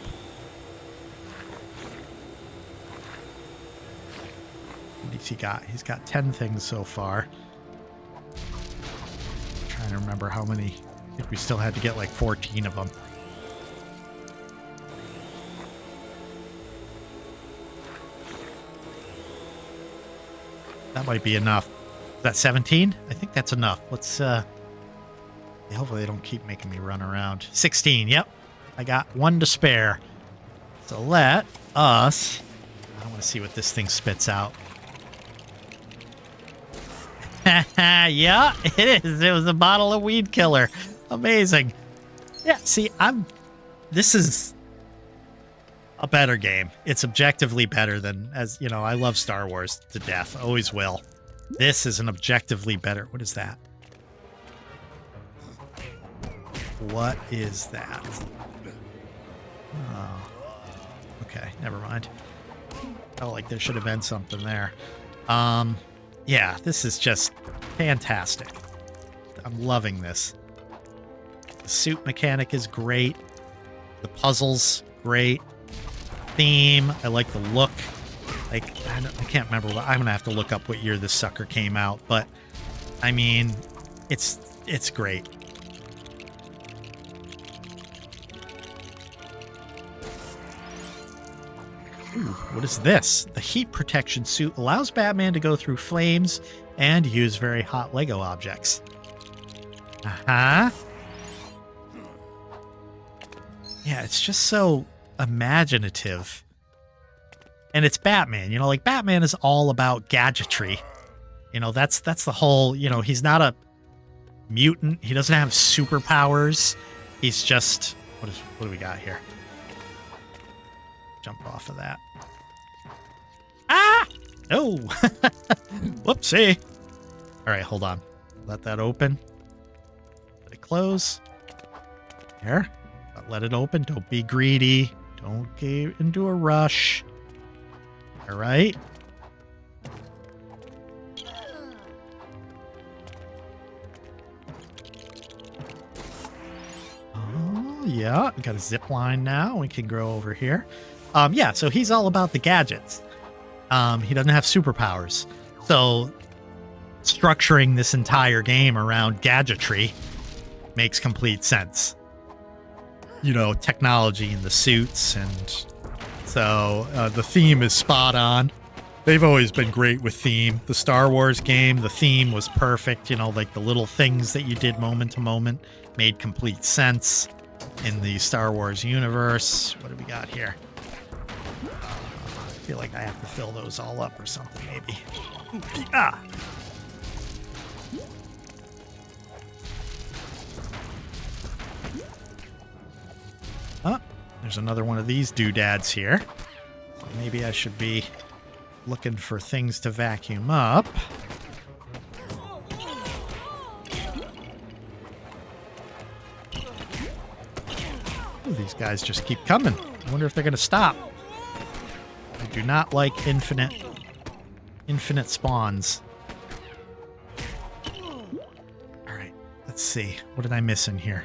What has he got? He's got 10 things so far. I'm trying to remember how many. I think we still had to get like 14 of them. That might be enough. Is that 17? I think that's enough. Let's, hopefully they don't keep making me run around. 16, yep. I got 1 to spare. So let us... I want to see what this thing spits out. Yeah, it is. It was a bottle of weed killer. Amazing. Yeah, see, this is a better game. It's objectively better than, as you know, I love Star Wars to death. Always will. This is an objectively better... What is that? What is that? Oh. Okay, never mind. Felt like there should have been something there. Yeah, this is just fantastic. I'm loving this. The suit mechanic is great. The puzzles, great. Theme, I like the look. Like, I can't remember. I'm going to have to look up what year this sucker came out. But, I mean, it's great. What is this? The heat protection suit allows Batman to go through flames and use very hot Lego objects. Uh-huh. Yeah, it's just so imaginative. And it's Batman, you know, like Batman is all about gadgetry. You know, that's the whole, you know, he's not a mutant. He doesn't have superpowers. He's just, what do we got here? Jump off of that. Ah! Oh! Whoopsie. All right, hold on. Let that open. Let it close. There. Let it open. Don't be greedy. Don't get into a rush. All right. Oh, yeah. We got a zip line now. We can go over here. Yeah, so he's all about the gadgets. He doesn't have superpowers. So structuring this entire game around gadgetry makes complete sense. You know, technology in the suits, and so the theme is spot on. They've always been great with theme. The Star Wars game, the theme was perfect. You know, like the little things that you did moment to moment made complete sense in the Star Wars universe. What do we got here? I feel like I have to fill those all up or something, maybe. Ah! Oh, there's another one of these doodads here. So maybe I should be looking for things to vacuum up. Ooh, these guys just keep coming. I wonder if they're going to stop. I do not like infinite spawns. All right, let's see. What did I miss in here?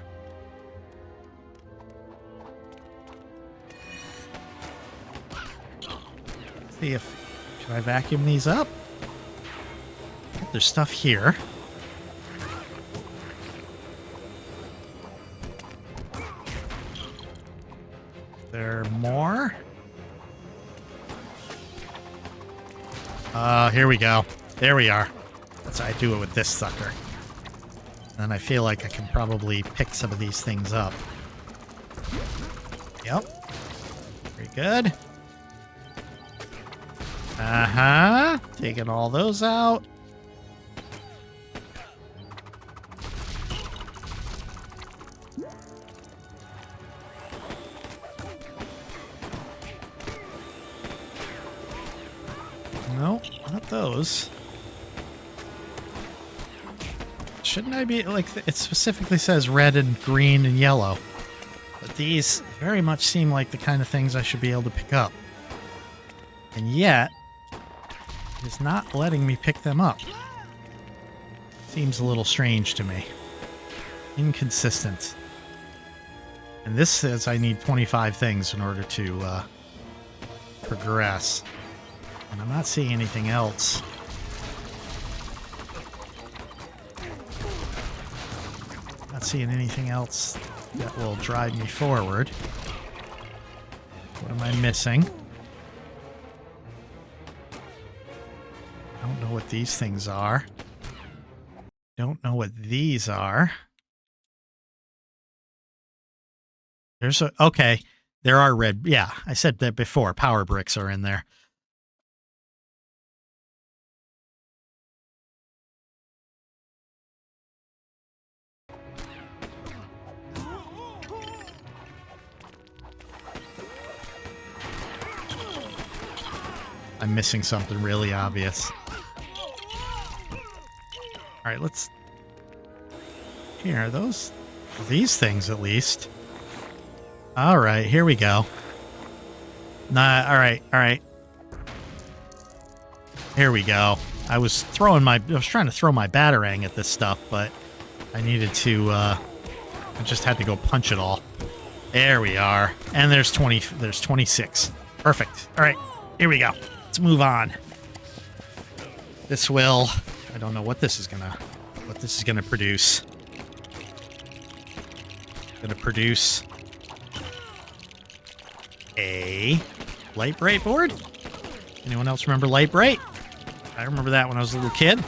See if, should I vacuum these up? There's stuff here. There more? Here we go. There we are. That's how I do it with this sucker. And I feel like I can probably pick some of these things up. Yep. Very good. Uh-huh. Taking all those out. No, not those. Shouldn't I be, like, it specifically says red and green and yellow. But these very much seem like the kind of things I should be able to pick up. And yet, it's not letting me pick them up. Seems a little strange to me. Inconsistent. And this says I need 25 things in order to progress. And I'm not seeing anything else. Not seeing anything else that will drive me forward. What am I missing? I don't know what these things are. Don't know what these are. There's a, okay. There are red. Yeah, I said that before. Power bricks are in there. I'm missing something really obvious. All right, let's... Here, are those... These things, at least. All right, here we go. Nah, all right. Here we go. I was trying to throw my batarang at this stuff, but I needed to, I just had to go punch it all. There we are. And there's 26. Perfect. All right, here we go. Let's move on. This will, I don't know what this is gonna produce. Gonna produce a Light Bright board? Anyone else remember Light Bright? I remember that when I was a little kid.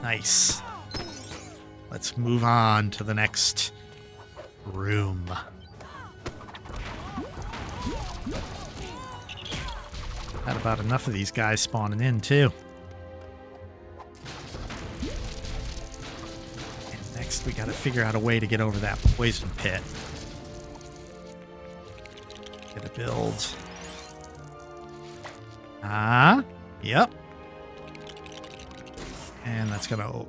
Nice. Let's move on to the next room. Had about enough of these guys spawning in, too. And next, we gotta figure out a way to get over that poison pit. Gotta build. Yep. And that's gonna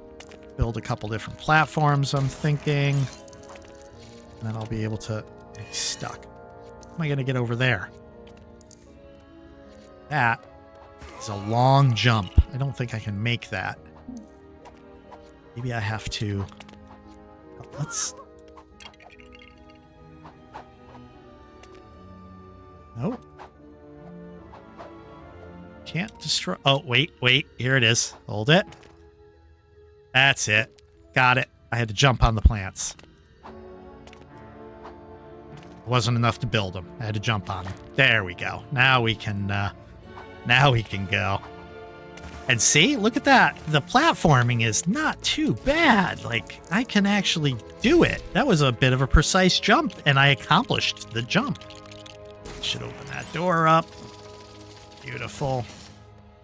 build a couple different platforms, I'm thinking. And then I'll be able to... He's stuck. How am I gonna get over there? That is a long jump. I don't think I can make that. Maybe I have to... Let's... Nope. Can't destroy... Oh, wait. Here it is. Hold it. That's it. Got it. I had to jump on the plants. Wasn't enough to build them. I had to jump on them. There we go. Now we can go. And see, look at that. The platforming is not too bad. Like, I can actually do it. That was a bit of a precise jump, and I accomplished the jump. Should open that door up. Beautiful.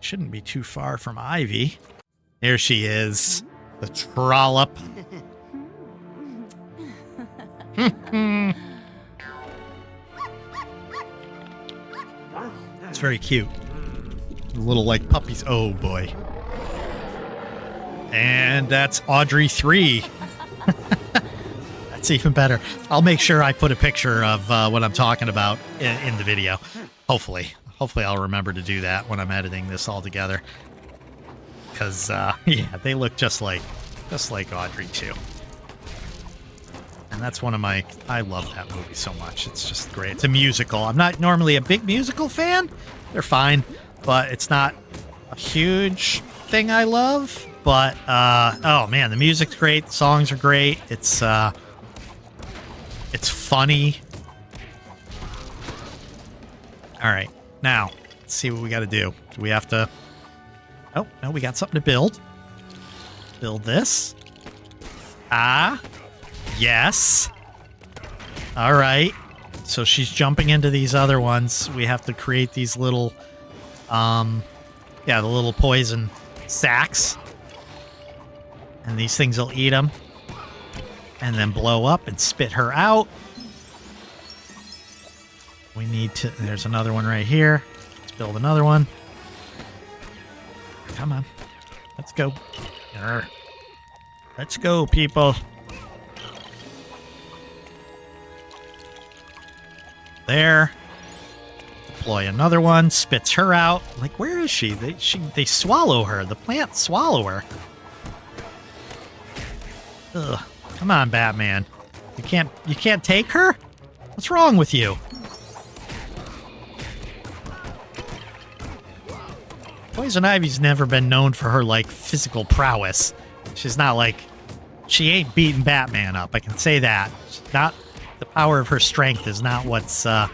Shouldn't be too far from Ivy. There she is. The trollop. It's very cute. Little like puppies. Oh boy. And that's Audrey 3. That's even better. I'll make sure I put a picture of what I'm talking about in the video. Hopefully I'll remember to do that when I'm editing this all together. Because yeah, they look just like Audrey too. And that's one of my... I love that movie so much. It's just great. It's a musical. I'm not normally a big musical fan. They're fine. But it's not a huge thing I love. But, oh man, the music's great. The songs are great. It's funny. All right. Now, let's see what we got to do. Do we have to... Oh, no, we got something to build. Build this. Yes. All right. So she's jumping into these other ones. We have to create these little, the little poison sacks. And these things will eat them. And then blow up and spit her out. We need to... There's another one right here. Let's build another one. Come on. Let's go. Let's go, people. There. Deploy another one. Spits her out. Like, where is she? They swallow her. The plants swallow her. Ugh. Come on, Batman. You can't take her? What's wrong with you? Poison Ivy's never been known for her, like, physical prowess. She's not like... She ain't beating Batman up, I can say that. She's not... The power of her strength is not what's, Here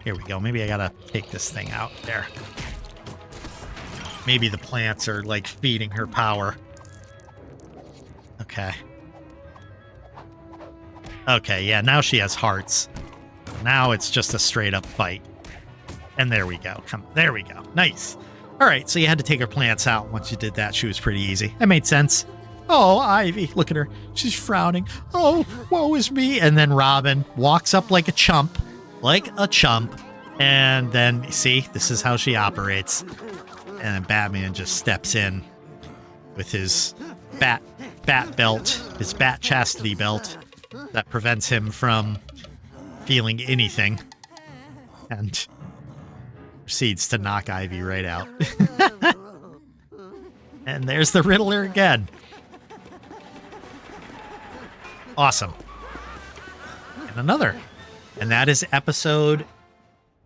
we go. Maybe I gotta take this thing out. There. Maybe the plants are, like, feeding her power. Okay. Okay, yeah, now she has hearts. Now it's just a straight-up fight. And there we go. There we go. Nice. All right, so you had to take her plants out. Once you did that, she was pretty easy. That made sense. Oh, Ivy, look at her. She's frowning. Oh, woe is me. And then Robin walks up like a chump. And then, see, this is how she operates. And then Batman just steps in with his bat belt, his bat chastity belt that prevents him from feeling anything. And proceeds to knock Ivy right out. And there's the Riddler again. Awesome. And another. And that is episode...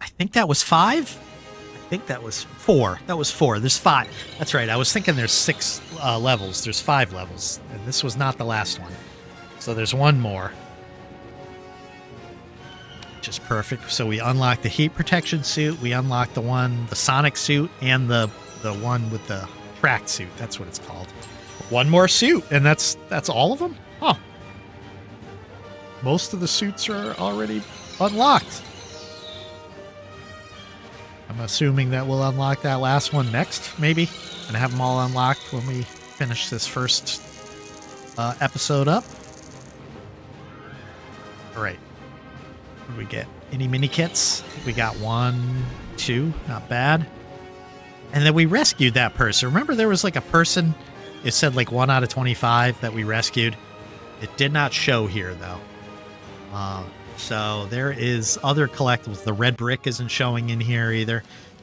I think that was 5? I think that was 4. That was 4. There's 5. That's right. I was thinking there's 6 levels. There's 5 levels. And this was not the last one. So there's one more. which is perfect. So we unlock the heat protection suit, we unlock the Sonic suit, and the one with the track suit. That's what it's called. One more suit, and that's all of them? Huh. Most of the suits are already unlocked. I'm assuming that we'll unlock that last one next, maybe, and have them all unlocked when we finish this first episode up. All right. What do we get? Any mini kits? We got 1, 2, not bad. And then we rescued that person. Remember there was like a person, it said like 1 out of 25 that we rescued. It did not show here though. So there is other collectibles. The red brick isn't showing in here either.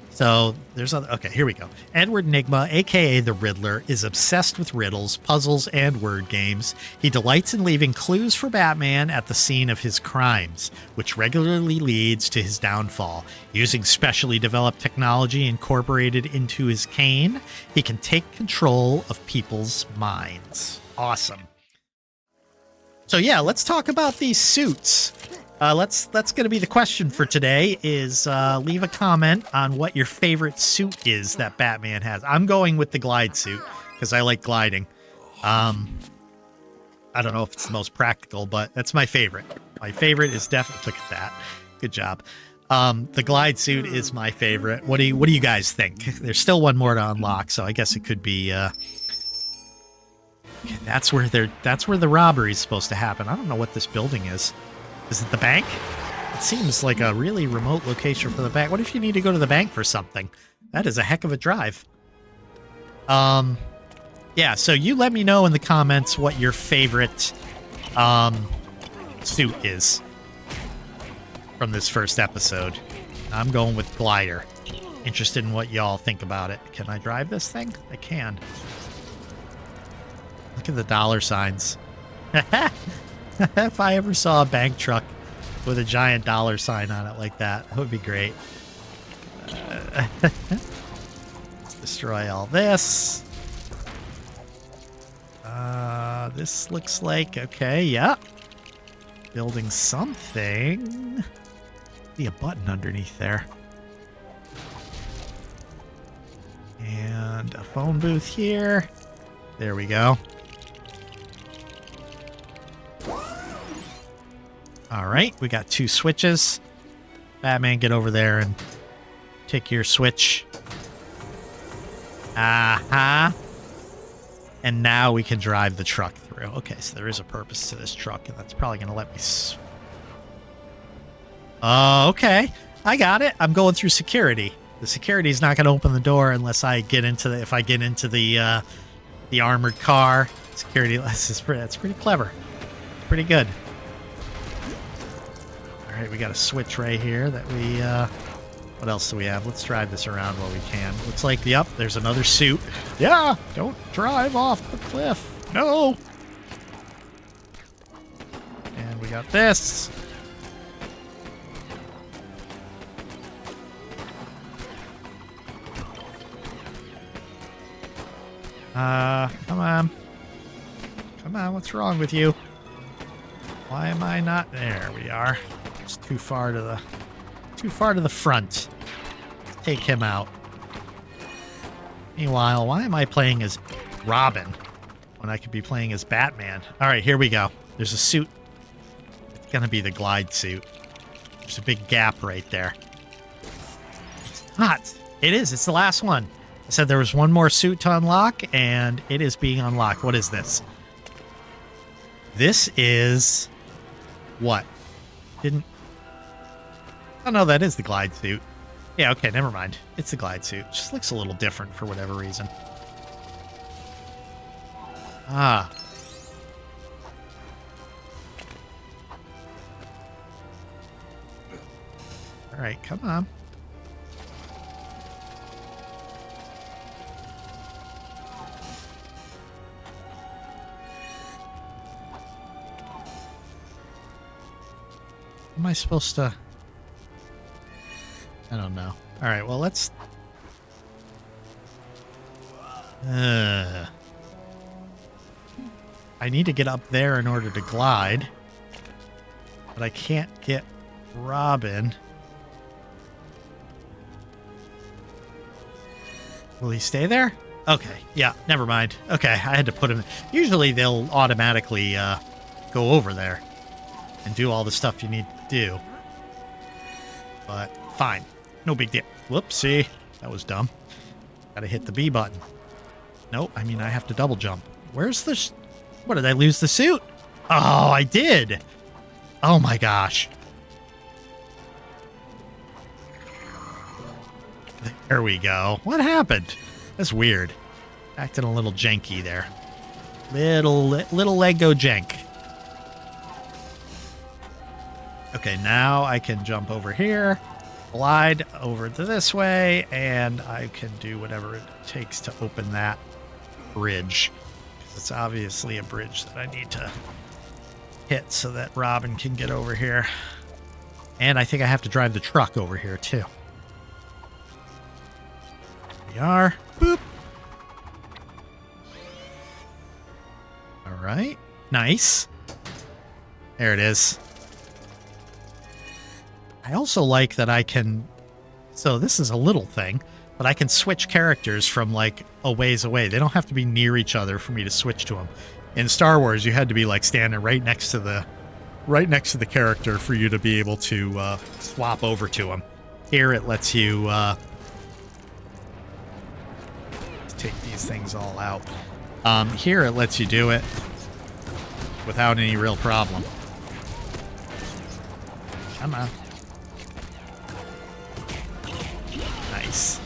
So there's other. Okay, here we go. Edward Nygma, aka the Riddler, is obsessed with riddles, puzzles, and word games. He delights in leaving clues for Batman at the scene of his crimes, which regularly leads to his downfall. Using specially developed technology incorporated into his cane, he can take control of people's minds. Awesome. So yeah, let's talk about these suits. That's going to be the question for today is leave a comment on what your favorite suit is that Batman has. I'm going with the glide suit because I like gliding. I don't know if it's the most practical, but that's my favorite. My favorite is definitely, look at that. Good job. The glide suit is my favorite. What do you guys think? There's still one more to unlock, so I guess it could be that's where the robbery is supposed to happen. I don't know what this building is. Is it the bank? It seems like a really remote location for the bank. What if you need to go to the bank for something? That is a heck of a drive. Yeah, so you let me know in the comments what your favorite suit is from this first episode. I'm going with glider. Interested in what y'all think about it. Can I drive this thing? I can. Look at the dollar signs. If I ever saw a bank truck with a giant dollar sign on it like that, that would be great. Let's destroy all this. This looks like, okay, yeah. Building something. See a button underneath there. And a phone booth here. There we go. All right, we got 2 switches. Batman, get over there and take your switch. Uh-huh. And now we can drive the truck through. Okay, so there is a purpose to this truck, and that's probably going to let me... okay. I got it. I'm going through security. The security is not going to open the door unless I get into the... If I get into the armored car. Security... That's pretty clever. Pretty good. All right, we got a switch right here that we, what else do we have? Let's drive this around while we can. Looks like, yep, there's another suit. Yeah, don't drive off the cliff. No. And we got this. Come on. Come on, what's wrong with you? Why am I not? There we are. It's too far to the front. Let's take him out. Meanwhile, why am I playing as Robin when I could be playing as Batman? All right, here we go. There's a suit. It's gonna be the glide suit. There's a big gap right there. It's not. It is. It's the last one. I said there was one more suit to unlock, and it is being unlocked. What is this? This is what? Oh, no, that is the glide suit. Yeah, okay, never mind. It's the glide suit. It just looks a little different for whatever reason. Ah. All right, come on. Am I supposed to... I don't know. All right, well, let's... I need to get up there in order to glide. But I can't get Robin. Will he stay there? Okay, yeah, never mind. Okay, I had to put him... Usually they'll automatically go over there and do all the stuff you need to do. But fine. No big deal. Whoopsie. That was dumb. Gotta hit the B button. Nope, I mean I have to double jump. Where's the... What, did I lose the suit? Oh, I did! Oh my gosh. There we go. What happened? That's weird. Acting a little janky there. Little Lego jank. Okay, now I can jump over here, glide over to this way, and I can do whatever it takes to open that bridge. It's obviously a bridge that I need to hit so that Robin can get over here. And I think I have to drive the truck over here, too. We are. Boop. All right. Nice. There it is. I also like that I can... So this is a little thing, but I can switch characters from, like, a ways away. They don't have to be near each other for me to switch to them. In Star Wars, you had to be, like, standing right next to the character for you to be able to swap over to them. Here it lets you... take these things all out. Here it lets you do it without any real problem. Come on. Nice.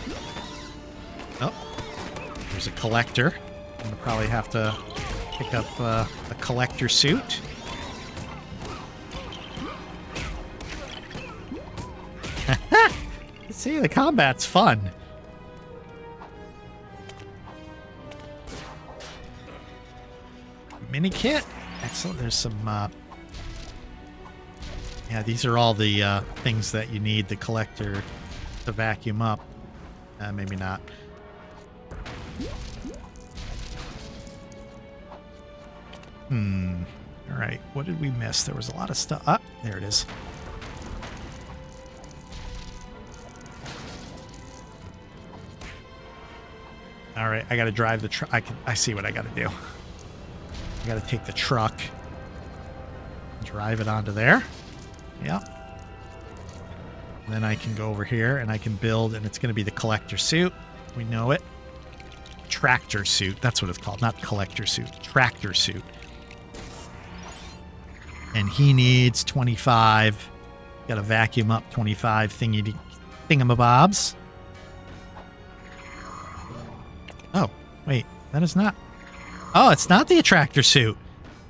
Oh, there's a collector. I'm gonna probably have to pick up a collector suit. See, the combat's fun. Mini kit. Excellent. There's some yeah, these are all the things that you need the collector to vacuum up. Maybe not. All right, what did we miss? There was a lot of stuff. Ah, there it is. All right, I got to drive the truck. I see what I got to do. I got to take the truck, drive it onto there. Yeah. Then I can go over here and I can build, and it's going to be the collector suit. We know it. Tractor suit. That's what it's called. Not collector suit. Tractor suit. And he needs 25. Got to vacuum up 25 thingamabobs. Oh, wait. That is not... Oh, it's not the attractor suit.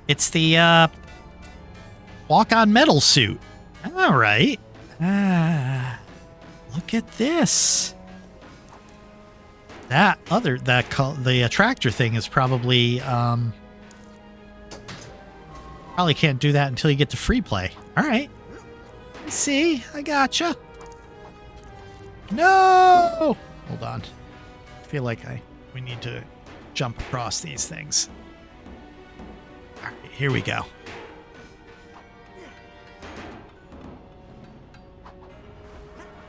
It's the walk-on metal suit. All right. Look at this. The attractor thing is probably probably can't do that until you get to free play. All right. See, I gotcha. No. Hold on. I feel like we need to jump across these things. All right, here we go.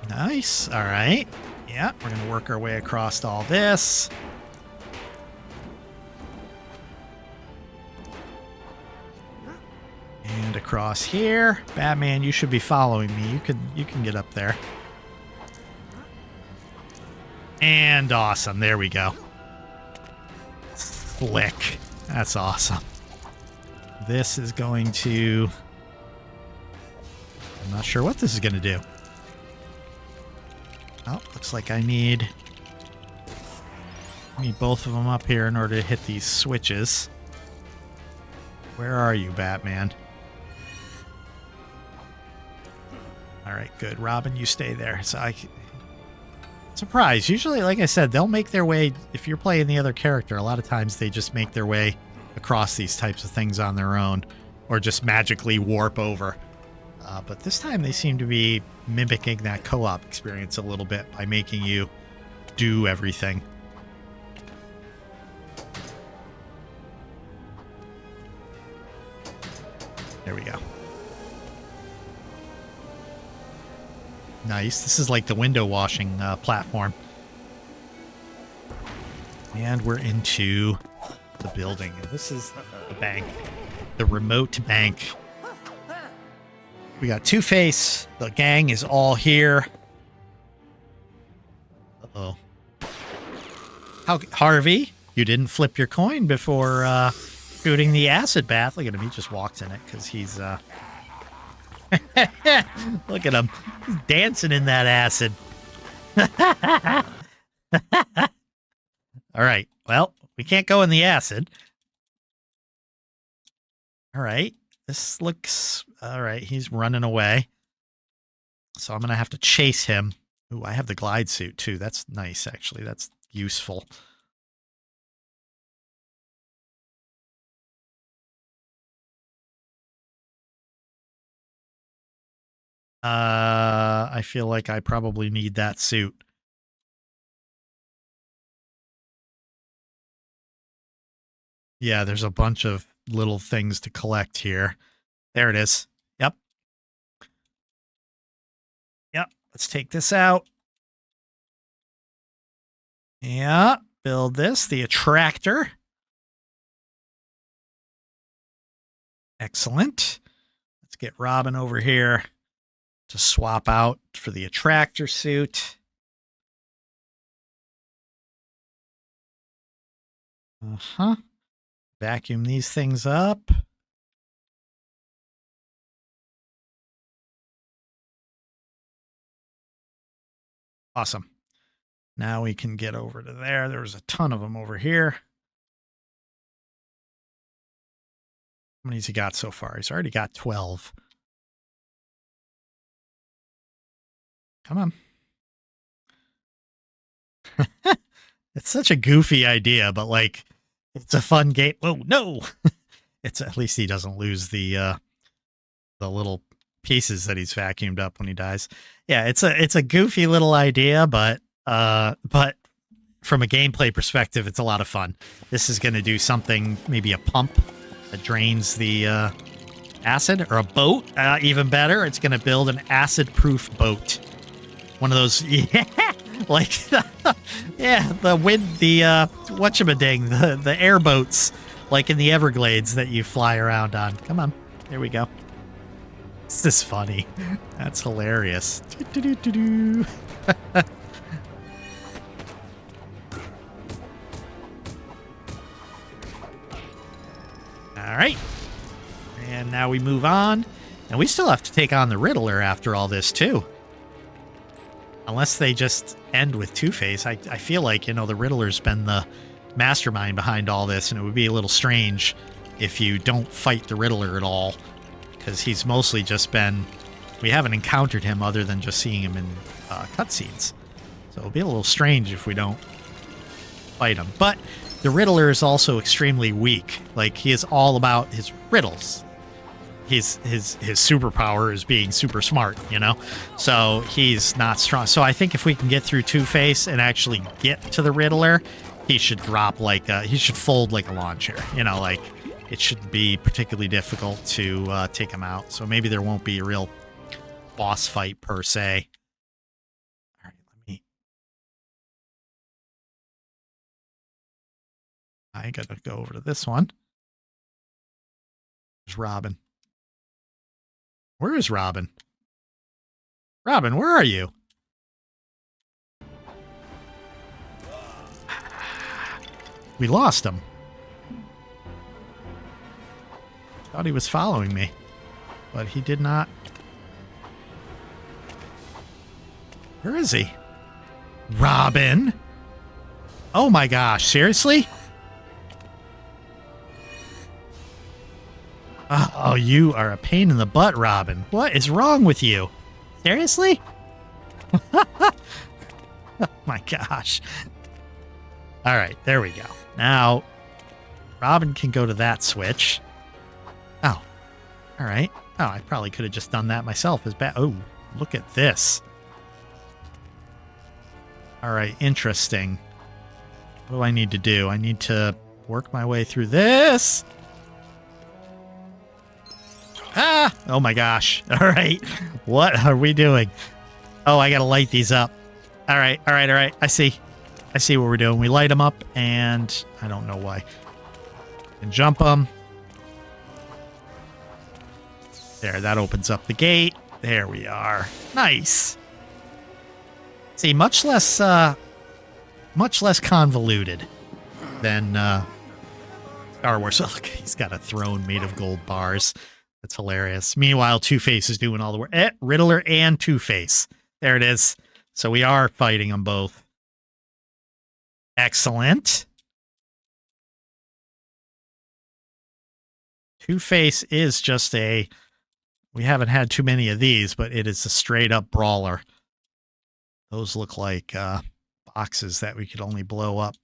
Nice. All right. Yeah, we're going to work our way across all this. And across here. Batman, you should be following me. You can get up there. And awesome. There we go. Slick. That's awesome. This is going to... I'm not sure what this is going to do. Oh, looks like I need both of them up here in order to hit these switches. Where are you, Batman? All right, good. Robin, you stay there. So surprise. Usually, like I said, they'll make their way. If you're playing the other character, a lot of times they just make their way across these types of things on their own, or just magically warp over. But this time they seem to be mimicking that co-op experience a little bit by making you do everything. There we go. nice. This is like the window washing platform. And we're into the building. This is the bank. The remote bank. We got Two-Face. The gang is all here. Uh-oh. Harvey, you didn't flip your coin before shooting the acid bath. Look at him. He just walks in it because he's... Look at him. He's dancing in that acid. All right. Well, we can't go in the acid. All right. This looks... All right. He's running away. So I'm going to have to chase him. Ooh, I have the glide suit, too. That's nice, actually. That's useful. I feel like I probably need that suit. Yeah, there's a bunch of little things to collect here. There it is. Yep. Yep. Let's take this out. Yeah. Build this. The attractor. Excellent. Let's get Robin over here to swap out for the attractor suit. Uh-huh. Vacuum these things up. Awesome. Now we can get over to there. There's a ton of them over here. How many's he got so far? He's already got 12. Come on. It's such a goofy idea, but like, it's a fun game. Oh, no. It's at least he doesn't lose the little pieces that he's vacuumed up when he dies. Yeah, it's a goofy little idea, but from a gameplay perspective, it's a lot of fun. This is going to do something, maybe a pump that drains the acid, or a boat. Even better, it's going to build an acid-proof boat. One of those, yeah, like, yeah, the whatchamading, the airboats, like in the Everglades that you fly around on. Come on, there we go. This is funny. That's hilarious. All right. And now we move on. And we still have to take on the Riddler after all this, too. Unless they just end with Two-Face. I feel like, you know, the Riddler's been the mastermind behind all this, and it would be a little strange if you don't fight the Riddler at all. Because he's mostly just been... We haven't encountered him other than just seeing him in cutscenes. So it'll be a little strange if we don't fight him. But the Riddler is also extremely weak. Like, he is all about his riddles. His superpower is being super smart, you know? So he's not strong. So I think if we can get through Two-Face and actually get to the Riddler, he should drop like he should fold like a lawn chair. You know, like, it shouldn't be particularly difficult to take him out. So maybe there won't be a real boss fight per se. All right, I gotta go over to this one. There's Robin. Where is Robin? Robin, where are you? We lost him. Thought he was following me, but he did not. Where is he? Robin? Oh my gosh, seriously? Oh, you are a pain in the butt, Robin. What is wrong with you? Seriously? Oh my gosh. All right, there we go. Now, Robin can go to that switch. Oh, all right. Oh, I probably could have just done that myself. As bad. Oh, look at this. All right, interesting. What do I need to do? I need to work my way through this. Ah! Oh my gosh. All right. What are we doing? Oh, I gotta light these up. All right, all right, all right. I see what we're doing. We light them up, and I don't know why. And jump them. There, that opens up the gate. There we are. Nice. See, much less convoluted than Star Wars. Look, he's got a throne made of gold bars. That's hilarious. Meanwhile, Two-Face is doing all the work. Riddler and Two-Face. There it is. So we are fighting them both. Excellent. Two-Face is just a... We haven't had too many of these, but it is a straight-up brawler. Those look like boxes that we could only blow up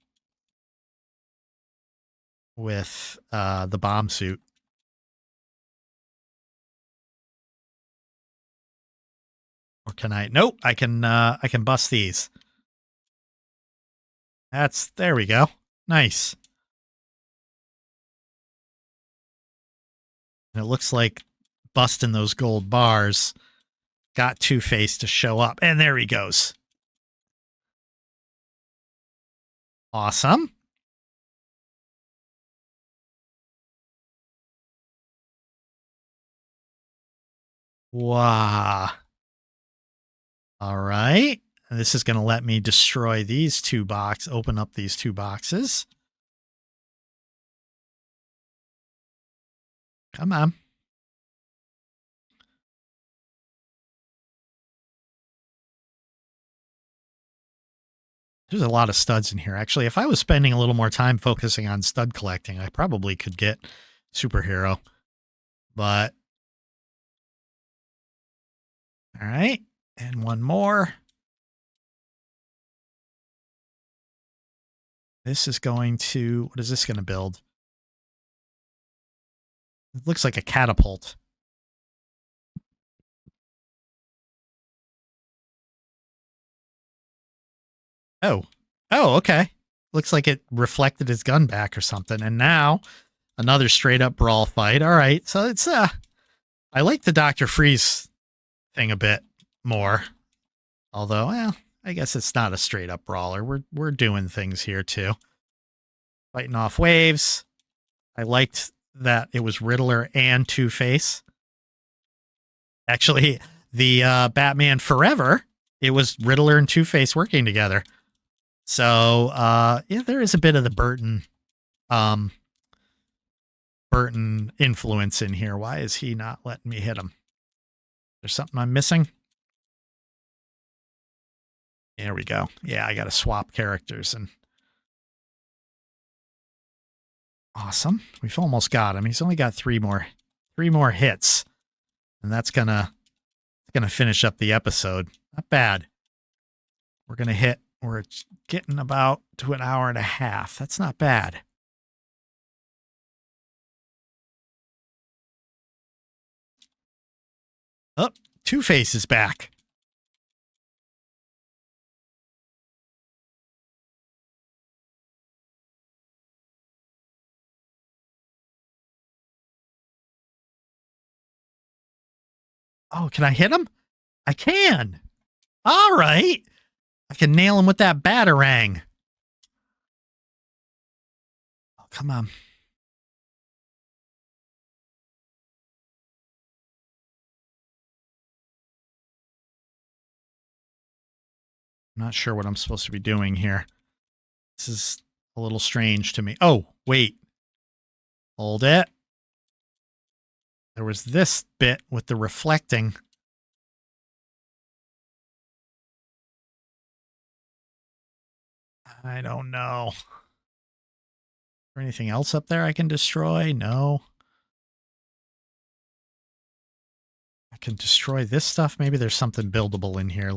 with the bomb suit. Or can I? Nope, I can bust these. There we go. Nice. And it looks like busting those gold bars got Two-Face to show up. And there he goes. Awesome. Wow. All right. And this is going to let me destroy these two boxes, open up these two boxes. Come on. There's a lot of studs in here. Actually, if I was spending a little more time focusing on stud collecting, I probably could get superhero. But, all right. And one more. This is going to, what is this going to build? It looks like a catapult. Oh. Oh, okay. Looks like it reflected his gun back or something. And now another straight up brawl fight. All right. So it's I like the Dr. Freeze thing a bit more. Although, well, I guess it's not a straight up brawler. We're doing things here too. Fighting off waves. I liked that it was Riddler and Two-Face. Actually, the Batman Forever, it was Riddler and Two-Face working together. So, yeah, there is a bit of the Burton influence in here. Why is he not letting me hit him? There's something I'm missing? There we go. Yeah, I got to swap characters. And awesome. We've almost got him. He's only got three more hits. And that's gonna finish up the episode. Not bad. We're getting about to an hour and a half. That's not bad. Oh, Two-Face is back. Oh, can I hit him? I can. All right. I can nail him with that batarang. Oh, come on. I'm not sure what I'm supposed to be doing here. This is a little strange to me. Oh, wait. Hold it. There was this bit with the reflecting. I don't know. Is there anything else up there I can destroy? No. I can destroy this stuff. Maybe there's something buildable in here.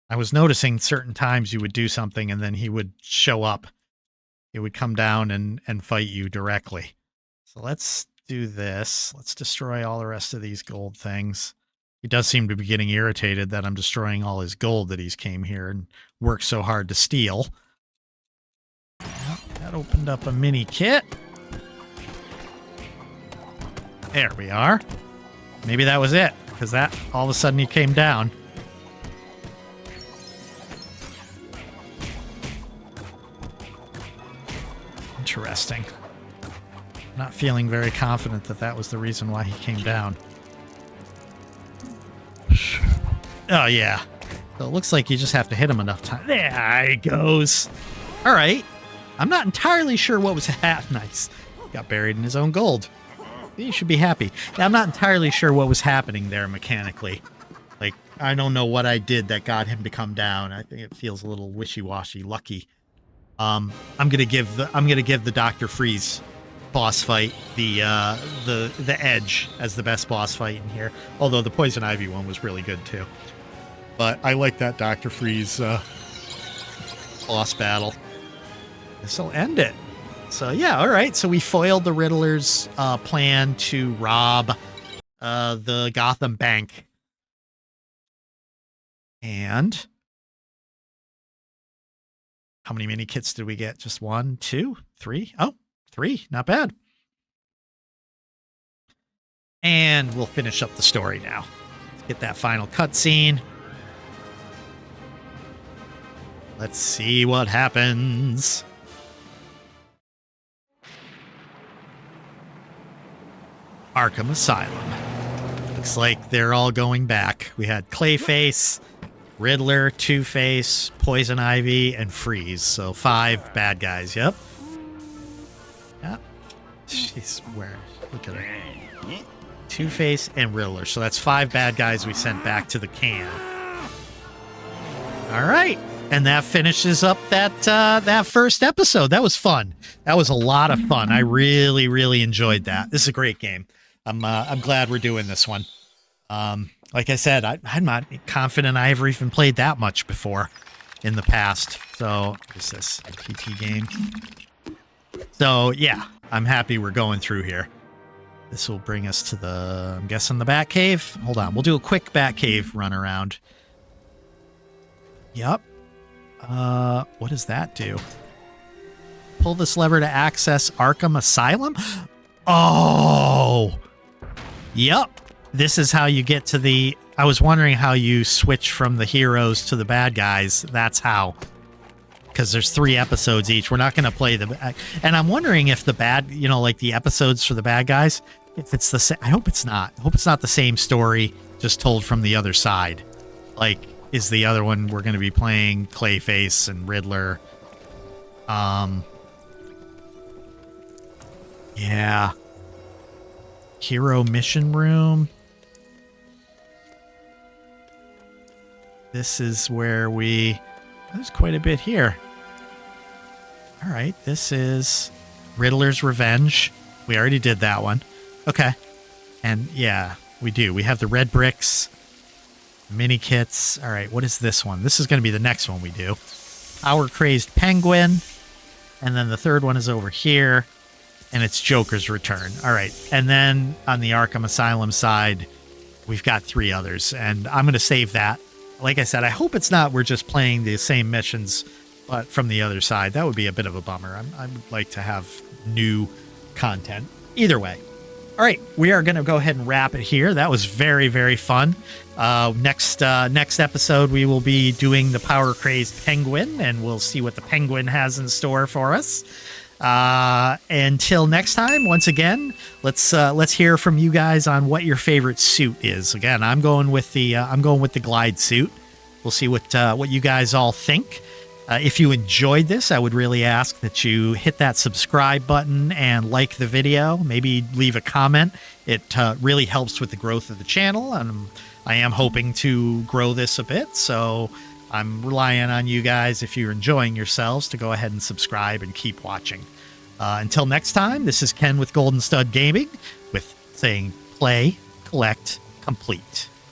I was noticing certain times you would do something and then he would show up. It would come down and fight you directly. So let's do this. Let's destroy all the rest of these gold things. He does seem to be getting irritated that I'm destroying all his gold that he's came here and worked so hard to steal. Well, that opened up a mini kit. There we are. Maybe that was it, because that all of a sudden he came down. Interesting. Not feeling very confident that that was the reason why he came down. Oh, yeah. So it looks like you just have to hit him enough time. There he goes. All right. I'm not entirely sure what was nice. Got buried in his own gold. You should be happy. Now, I'm not entirely sure what was happening there mechanically. Like, I don't know what I did that got him to come down. I think it feels a little wishy-washy, lucky. I'm gonna give the Dr. Freeze boss fight the edge as the best boss fight in here. Although the Poison Ivy one was really good too. But I like that Dr. Freeze boss battle. This'll end it. So yeah, all right. So we foiled the Riddler's plan to rob the Gotham Bank. And how many mini kits did we get? Just 1, 2, 3? Oh, 3. Not bad. And we'll finish up the story now. Let's get that final cutscene. Let's see what happens. Arkham Asylum. Looks like they're all going back. We had Clayface, Riddler, Two-Face, Poison Ivy, and Freeze. So 5 bad guys, yep. Yep. She's where? Look at her. Two-Face and Riddler. So that's 5 bad guys we sent back to the can. All right. And that finishes up that first episode. That was fun. That was a lot of fun. I really, really enjoyed that. This is a great game. I'm glad we're doing this one. Like I said, I'm not confident I ever even played that much before in the past. So, what is this? A PT game? So, yeah, I'm happy we're going through here. This will bring us to the, I'm guessing, the Batcave. Hold on, we'll do a quick Batcave run around. Yep. What does that do? Pull this lever to access Arkham Asylum? Oh! Yep. This is how you get to the... I was wondering how you switch from the heroes to the bad guys. That's how. Because there's 3 episodes each. We're not going to play the... And I'm wondering if the bad... You know, like the episodes for the bad guys, if it's the same... I hope it's not. I hope it's not the same story, just told from the other side. Like, is the other one we're going to be playing Clayface and Riddler. Yeah. Hero mission room. This is where there's quite a bit here. All right, this is Riddler's Revenge. We already did that one. Okay. And yeah, we do. We have the red bricks, mini kits. All right, what is this one? This is going to be the next one we do. Power Crazed Penguin. And then the third one is over here. And it's Joker's Return. All right. And then on the Arkham Asylum side, we've got 3 others. And I'm going to save that. Like I said, I hope it's not we're just playing the same missions, but from the other side. That would be a bit of a bummer. I would like to have new content. Either way. All right. We are going to go ahead and wrap it here. That was very, very fun. Next episode, we will be doing the Power Crazed Penguin, and we'll see what the Penguin has in store for us. Until next time, once again, let's hear from you guys on what your favorite suit is. Again, I'm going with the glide suit. We'll see what you guys all think. If you enjoyed this, I would really ask that you hit that subscribe button and like the video. Maybe leave a comment. It really helps with the growth of the channel, and I am hoping to grow this a bit. So I'm relying on you guys, if you're enjoying yourselves, to go ahead and subscribe and keep watching. Until next time, this is Ken with Golden Stud Gaming, with saying play, collect, complete.